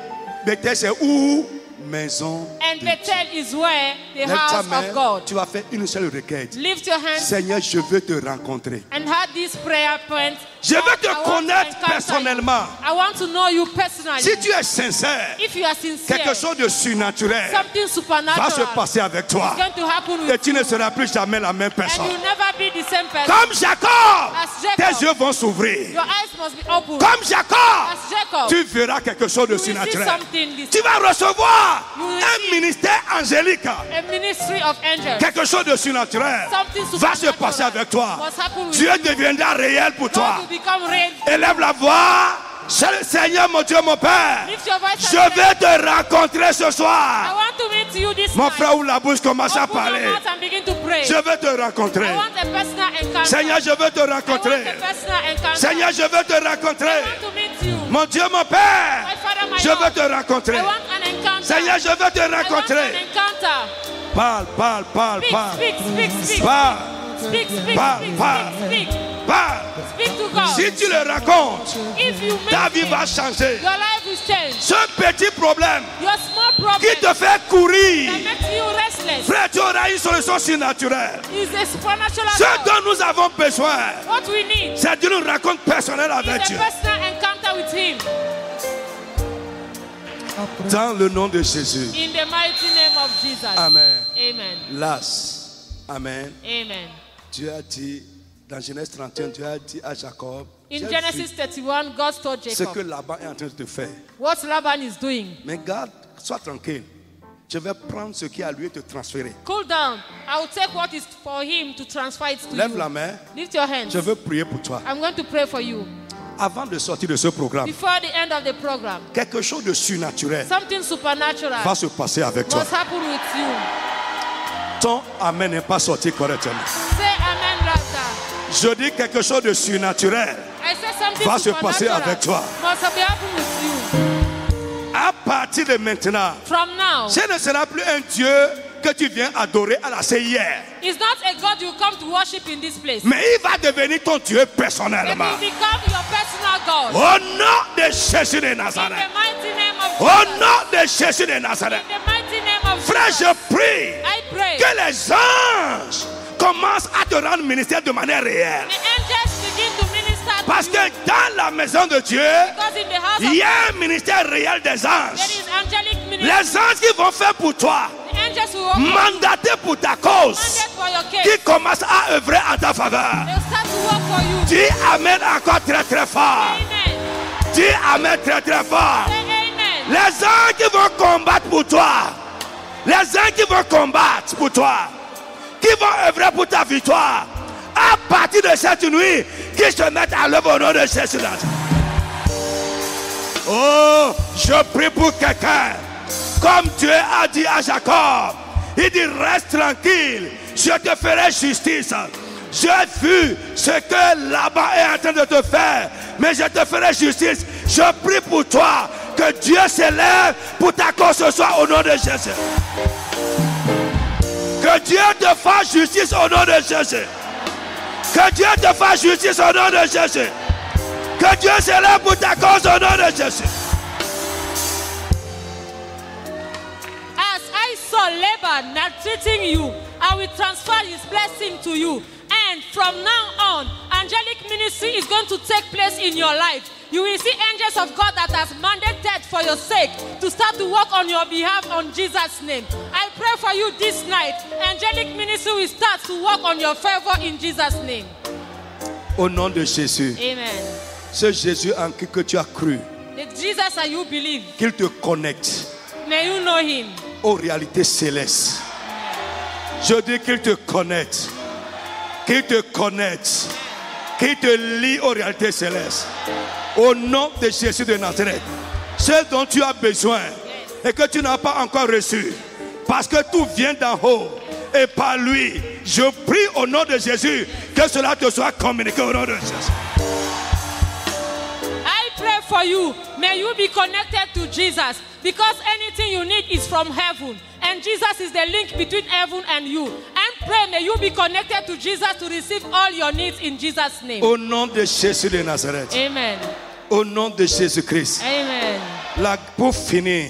Bethel, c'est où? Maison And de Dieu. Bethel is where the Lève ta house main, of God. tu vas faire une seule requête. Lift your hands Seigneur, je veux te rencontrer. and have this prayer point. Je veux te I want to connaître encounter personnellement. I want to know you personally. Si tu es sincère, If you are sincere, quelque chose de surnaturel something va se supernatural passer avec toi. is going to happen Et with tu you. ne seras plus jamais la même And personne. you'll never be the same person. Comme Jacob, As Jacob, tes yeux vont s'ouvrir. your eyes must be open. Comme Jacob, As Jacob, tu verras quelque chose de you will see surnaturel. something this Tu vas recevoir You will un see ministère angélique. a ministry of angels. Quelque chose de surnaturel Something va se supernatural passer avec toi. must happen with Dieu you. deviendra réel pour toi. God will become real. Élève la voix. C'est le Seigneur, mon Dieu, mon Père. Lift your voice Je and say, vais te rencontrer ce I soir. want to meet you this Mon night. frère ouvre la bouche, commence à Open your parler. mouth and begin to pray. Je veux te rencontrer. I want a personal encounter. Seigneur, je veux te I want rencontrer. a personal encounter. Seigneur, je veux te I rencontrer. want to meet you. Mon Dieu, mon Père, My Father, my je Lord. veux te rencontrer. I want an encounter. Seigneur, je veux te I want rencontrer. an encounter. Parle, parle, parle, Speak, parle. speak, speak, speak. Parle, Speak, speak, Parle, speak, parle. speak, speak. parle. Speak to God. Si tu le racontes, If you ta make vie it, va changer. your life will change. Ce petit problème Your small problem qui te fait courir, that makes you restless frère, tu auras une solution surnaturelle. is a supernatural Ce help. dont nous avons besoin, What we need c'est d'une rencontre personnelle is avec a Dieu. personal encounter with Him. Dans le nom de Jésus. In the mighty name of Jesus. Amen. Amen. Las. Amen. Amen. Dieu a dit, dans Genèse 31, Dieu a dit à Jacob, In j'ai Genesis vu 31, God told ce que Jacob Laban est en train de te faire. what Laban is doing. Mais garde, sois tranquille. Je vais prendre ce qui est à lui et te transférer. Cool down. I will take what is for him to transfer it to Lève la you. main. Lift your hands. Je veux prier pour toi. I'm going to pray for you. Avant de sortir de ce programme, Before the end of the program, quelque chose de surnaturel something supernatural va se passer avec toi. must happen with you. Ton amen n'est pas sorti correctement. Say amen, Rasta. Je dis quelque chose de surnaturel I said something va se passer supernatural avec toi. must be happen with you. À partir de maintenant, From now, ce ne sera plus un Dieu que tu viens adorer à la CIR. it's not a God you come to worship in this place. Mais il va devenir ton Dieu It personnellement. will become your personal God. Au nom de Jésus de In Nazareth. the mighty name of Au Jesus. nom de Jésus de Nazareth. In the mighty name of Frère, Jesus. je prie I pray. que les anges commencent à te rendre ministère de manière réelle. The angels begin to minister Parce to que you. dans la maison de Dieu, Because in the house il of y God, a un ministère réel des there anges. is angelic ministry. Les anges qui vont faire pour toi, The angels will work mandatés pour ta cause, for your case. qui commencent à œuvrer en ta faveur. They'll start to work for you. Dis Amen encore très très fort. Amen. Dis Amen très très fort. Say amen. Les anges qui vont combattre pour toi, les anges qui vont combattre pour toi, qui vont œuvrer pour ta victoire, à partir de cette nuit, qui se mettent à l'œuvre au nom de Jésus. Oh, je prie pour quelqu'un, comme Dieu a dit à Jacob, il dit reste tranquille, je te ferai justice. J'ai vu ce que Laban est en train de te faire, mais je te ferai justice. Je prie pour toi, que Dieu s'élève pour ta cause ce soir au nom de Jésus. Que Dieu te fasse justice au nom de Jésus. Que Dieu te fasse justice au nom de Jésus. Que Dieu s'élève pour ta cause au nom de Jésus. As I saw Laban not treating you, I will transfer his blessing to you. And from now on, angelic ministry is going to take place in your life. You will see angels of God that has mandated for your sake to start to work on your behalf on Jesus' name. I pray for you this night. Angelic ministry will start to work on your favor in Jesus' name. Au nom de Jésus. Amen. Ce Jésus en qui que tu as cru, The Jesus that you believe, qu'il te connecte may you know him. aux réalités célestes. Je dis qu'il te connecte. Qu'il te connecte. Qu'il te lie aux réalités célestes. Au nom de Jésus de Nazareth. Ce dont tu as besoin et que tu n'as pas encore reçu. Parce que tout vient d'en haut. Et par lui, je prie au nom de Jésus que cela te soit communiqué au nom de Jésus. I pray for you. May you be connected to Jesus, because anything you need is from heaven. And Jesus is the link between heaven and you. And pray, may you be connected to Jesus to receive all your needs in Jesus' name. Au nom de Jésus de Nazareth. Amen. Au nom de Jésus-Christ. Amen. Pour finir,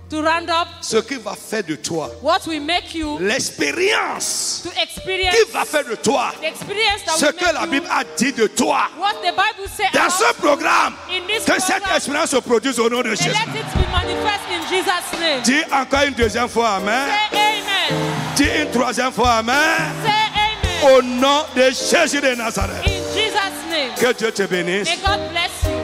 To round up, ce qui va faire de toi what will make you l'expérience to experience qui va faire de toi the experience that ce will que make la you Bible a dit de toi what the Bible says dans ce programme. in Que cette expérience se produise au nom de And Jésus. let it be manifest in Jesus' name. Dis encore une deuxième fois Amen. Say amen. Dis une troisième fois Amen. Say amen. Au nom de Jésus de Nazareth. In Jesus' name. Que Dieu te bénisse. May God bless you.